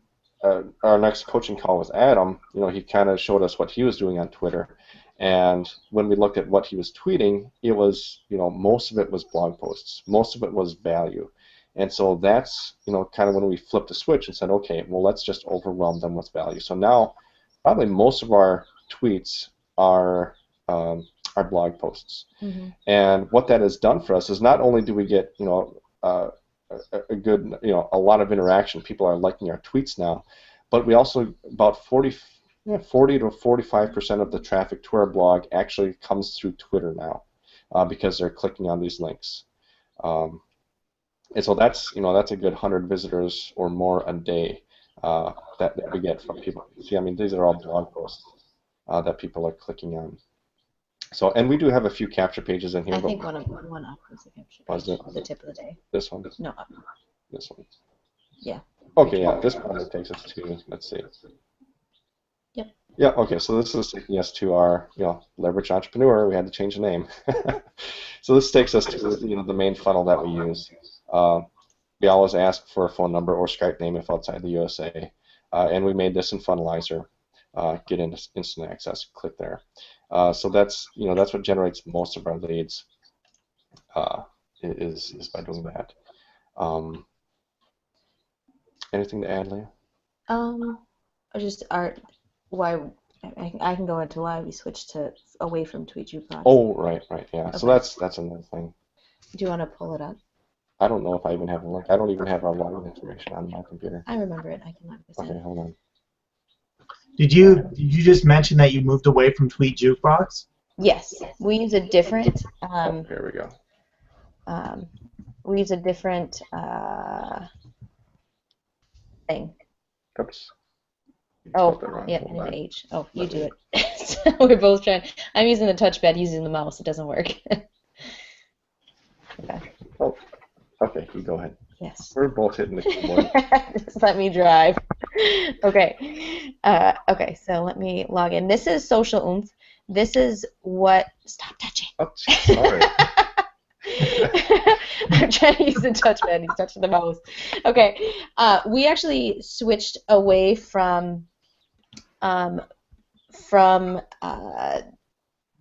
our next coaching call with Adam, he kind of showed us what he was doing on Twitter. And when we looked at what he was tweeting, it was, most of it was blog posts. Most of it was value. And so that's, kind of when we flipped the switch and said, okay, well, let's just overwhelm them with value. So now probably most of our tweets are blog posts, and what that has done for us is not only do we get a good a lot of interaction, people are liking our tweets now, but we also about 40 to 45% of the traffic to our blog actually comes through Twitter now, because they're clicking on these links, and so that's a good 100 visitors or more a day that we get from people. See, I mean, these are all blog posts that people are clicking on. So, and we do have a few capture pages in here. I think one up was the capture page. Was it? The tip of the day. This one? No, up. This one. Yeah. Okay, yeah, this probably takes us to, let's see. Yep. Yeah, okay, so this is taking us to our, leverage entrepreneur. We had to change the name. So this takes us to, the main funnel that we use. We always ask for a phone number or Skype name if outside the USA. And we made this in Funnelizer. Get into instant access, click there. So that's what generates most of our leads. Is by doing that. Anything to add, Leah? Just why I can go into why we switched away from Tweet Jukebox. Oh, right, yeah. Okay. So that's another thing. Do you want to pull it up? I don't know if I even have a link. I don't even have our login information on my computer. I remember it. I can log this in. Okay, hold on. Did you just mention that you moved away from Tweet Jukebox? Yes, we use a different. Here we go. We use a different thing. Oops. Oh, yeah, I need an H. Oh, you do it. So we're both trying. I'm using the touchpad, using the mouse. It doesn't work. Okay. Oh, okay. You go ahead. Yes. We're both hitting the keyboard. Just let me drive. Okay. Okay. So let me log in. This is Social Oomph. This is what. Stop touching. Oh, sorry. I'm trying to use the touchpad. He's touching the mouse. Okay. We actually switched away from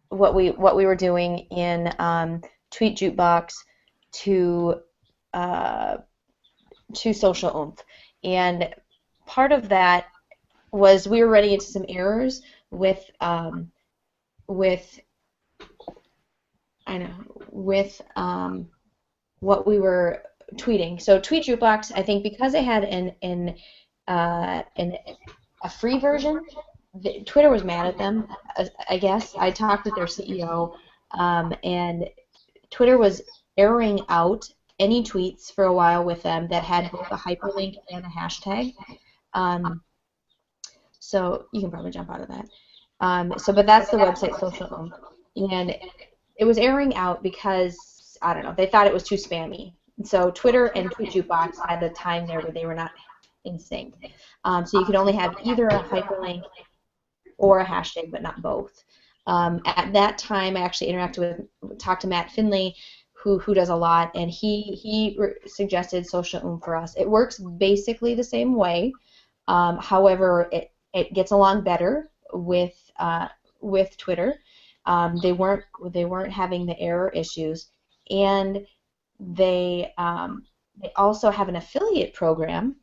what we were doing in Tweet Jukebox to Social Oomph, and part of that was we were running into some errors with what we were tweeting. So Tweet Jukebox, I think, because it had a free version, Twitter was mad at them. I guess I talked with their CEO, and Twitter was erroring out any tweets for a while with them that had both a hyperlink and a hashtag. So you can probably jump out of that. But that's the website Social Oomph, and it was erroring out because I don't know, they thought it was too spammy. So Twitter and Tweet Jukebox had a time there where they were not in sync. So you could only have either a hyperlink or a hashtag, but not both. At that time, I actually talked to Matt Finley, who does a lot, and he suggested Social Oomph for us. It works basically the same way. However, it gets along better with Twitter. They weren't having the error issues, and they also have an affiliate program,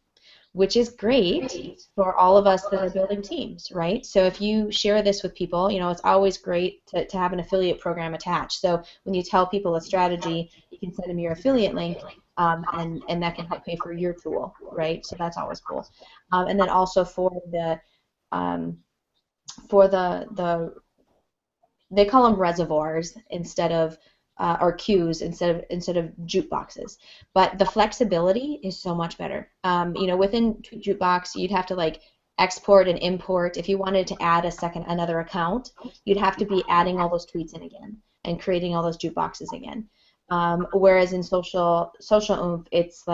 which is great for all of us that are building teams, right? So if you share this with people, it's always great to have an affiliate program attached. So when you tell people a strategy, you can send them your affiliate link, and that can help pay for your tool, right? So that's always cool. And then also for the they call them reservoirs instead of or queues instead of jukeboxes, but the flexibility is so much better. Within Jukebox, you'd have to export and import. If you wanted to add another account, you'd have to be adding all those tweets in again and creating all those jukeboxes again. Whereas in Social Oomph, it's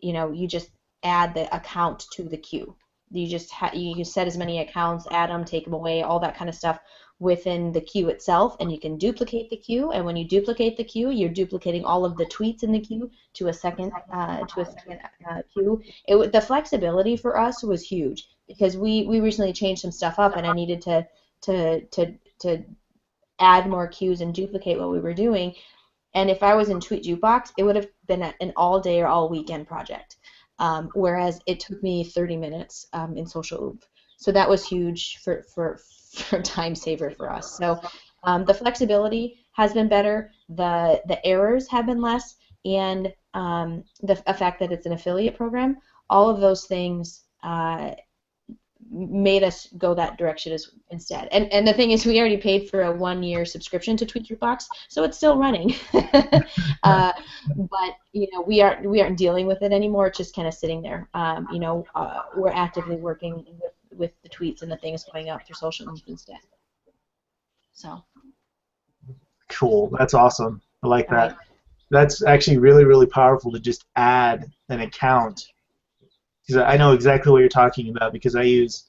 you just add the account to the queue. You can set as many accounts, add them, take them away, all that kind of stuff within the queue itself, and you can duplicate the queue. And when you duplicate the queue, you're duplicating all of the tweets in the queue to a second queue. The flexibility for us was huge because we recently changed some stuff up, and I needed to add more queues and duplicate what we were doing. And if I was in Tweet Jukebox, it would have been an all-day or all-weekend project. Whereas it took me 30 minutes in Social Oomph. So that was huge for time saver for us. So the flexibility has been better, the errors have been less, and the fact that it's an affiliate program, all of those things made us go that direction instead. And the thing is, we already paid for a 1-year subscription to Tweet Jukebox, so it's still running. But we aren't dealing with it anymore. It's just kind of sitting there. We're actively working with the tweets and the things going up through Social Oomph instead. So. Cool. That's awesome. I like Right. that. That's actually really, really powerful to just add an account. Because I know exactly what you're talking about because I use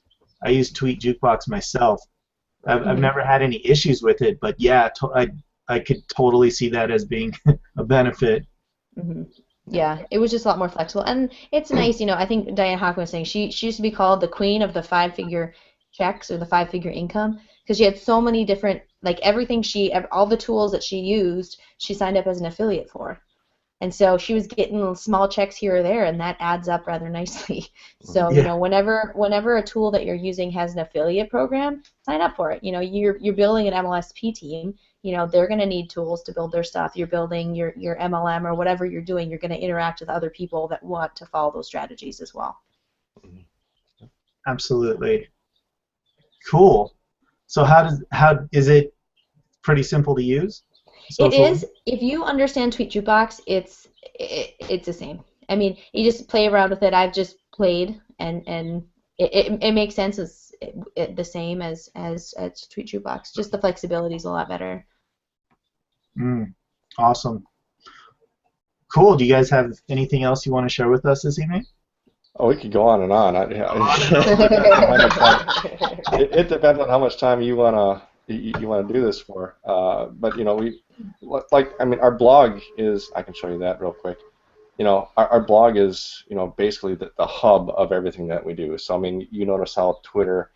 Tweet Jukebox myself. I've Mhm. never had any issues with it, but yeah, I could totally see that as being a benefit. Hmm. Yeah, it was just a lot more flexible, and it's nice. I think Diane Hawk was saying she used to be called the queen of the five-figure checks or the five-figure income because she had so many different, like everything all the tools that she used, she signed up as an affiliate for. And so she was getting small checks here or there, and that adds up rather nicely. So, Yeah, whenever a tool that you're using has an affiliate program, sign up for it. You're building an MLSP team. They're going to need tools to build their stuff. You're building your MLM or whatever you're doing. You're going to interact with other people that want to follow those strategies as well. absolutely. Cool. So how is it pretty simple to use? It Social link? is. If you understand Tweet Jukebox, it's the same. I mean, you just play around with it. I've just played, and it makes sense. It's the same as Tweet Jukebox. Just the flexibility is a lot better. Awesome. Cool. Do you guys have anything else you want to share with us this evening? Oh, we could go on and on. It depends on how much time you wanna do this for. But I mean, our blog is. I can show you that real quick. Our blog is basically the hub of everything that we do. So I mean, you notice how Twitter,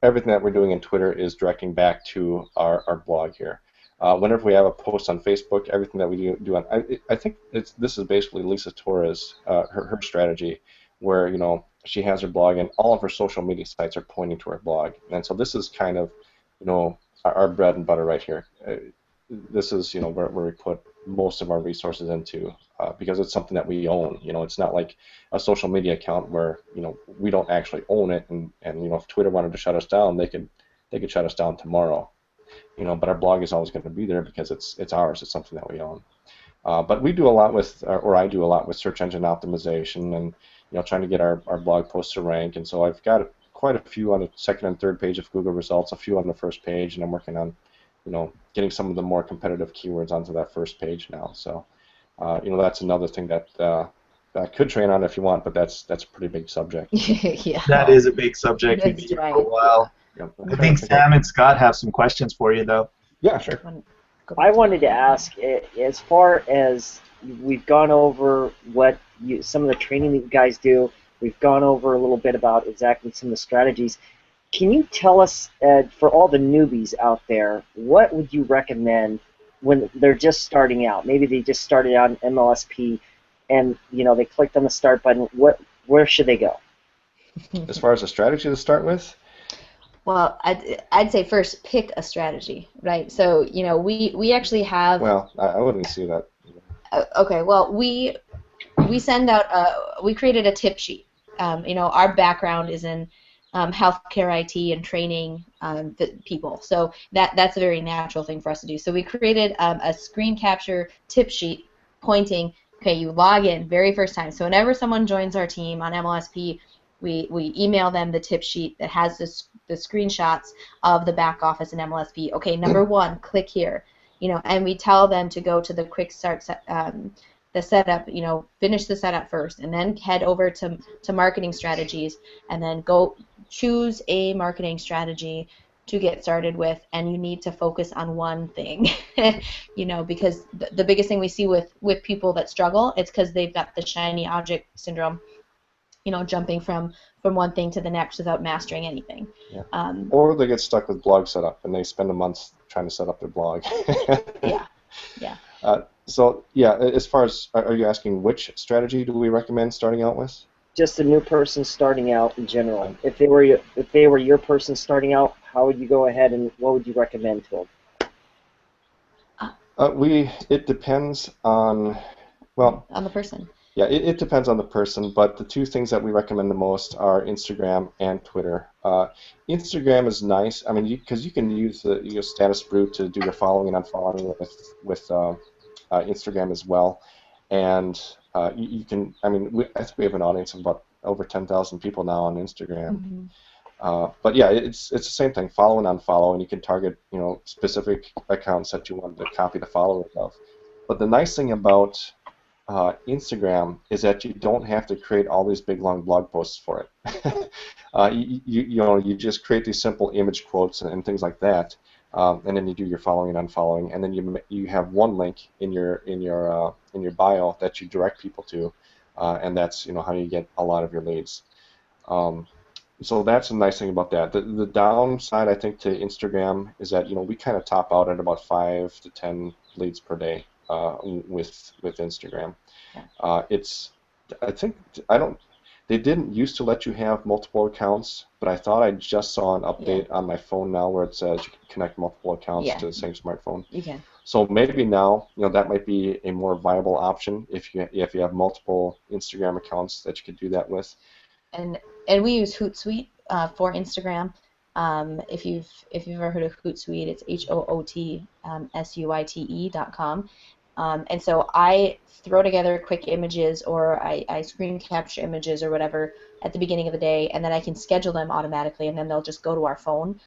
everything that we're doing in Twitter is directing back to our blog here. Whenever we have a post on Facebook, everything that we do on, I think this is basically Lisa Torres, her strategy, where she has her blog and all of her social media sites are pointing to her blog, and so this is kind of our bread and butter right here. This is where we put most of our resources into because it's something that we own. It's not like a social media account where we don't actually own it, and if Twitter wanted to shut us down, they could shut us down tomorrow. But our blog is always going to be there because it's ours. It's something that we own. But we do a lot with, or I do a lot with search engine optimization and trying to get our blog posts to rank. And so I've got quite a few on the second and third page of Google results, a few on the first page, and I'm working on getting some of the more competitive keywords onto that first page now. So that's another thing that I could train on if you want, but that's a pretty big subject. Yeah, That is a big subject. We'd that's be here for a giant. while. Yep. I think Sam and Scott have some questions for you, though. Yeah, sure. I wanted to ask, as far as we've gone over some of the training that you guys do, we've gone over a little bit about exactly some of the strategies. Can you tell us, for all the newbies out there, what would you recommend when they're just starting out? Maybe they just started out in MLSP, and they clicked on the start button. Where should they go? As far as a strategy to start with. Well, I'd say first pick a strategy, right? So we actually have. Well, I wouldn't see that. Okay, well we send out we created a tip sheet. Our background is in healthcare IT and training the people, so that's a very natural thing for us to do. So we created a screen capture tip sheet pointing. Okay, you log in very first time. So whenever someone joins our team on MLSP, we email them the tip sheet that has the screenshots of the back office in MLSP. Okay, number one, click here. And we tell them to go to the quick start the setup. Finish the setup first, and then head over to marketing strategies, and then go choose a marketing strategy to get started with, and you need to focus on one thing. Because the biggest thing we see with people that struggle, it's because they've got the shiny object syndrome. Jumping from one thing to the next without mastering anything. Yeah. Or they get stuck with blog setup and they spend a month trying to set up their blog. Yeah. So yeah, as far as, are you asking which strategy do we recommend starting out with? Just a new person starting out in general. If they were your person starting out, how would you go ahead and what would you recommend to them? It depends on, well, on the person. Yeah, it depends on the person, but the two things that we recommend the most are Instagram and Twitter. Instagram is nice, I mean, because you can use your status brute to do your following and unfollowing with Instagram as well, and you can. I mean, I think we have an audience of about over 10,000 people now on Instagram. But yeah, it's the same thing, follow and unfollow, and you can target specific accounts that you want to copy the followers of. But the nice thing about Instagram is that you don't have to create all these big long blog posts for it. You just create these simple image quotes and things like that, and then you do your following and unfollowing, and then you have one link in your bio that you direct people to, and that's how you get a lot of your leads. So that's the nice thing about that. The downside, I think, to Instagram is that we kind of top out at about 5 to 10 leads per day with Instagram. It's I think they didn't used to let you have multiple accounts, but I thought I just saw an update on my phone now where it says you can connect multiple accounts to the same smartphone. You can. So maybe now that might be a more viable option if you have multiple Instagram accounts that you could do that with. And we use Hootsuite for Instagram. If you've ever heard of Hootsuite, it's HOOTSUITE.com. And so I throw together quick images, or I screen capture images or whatever at the beginning of the day, and then I can schedule them automatically, and then they'll just go to our phone.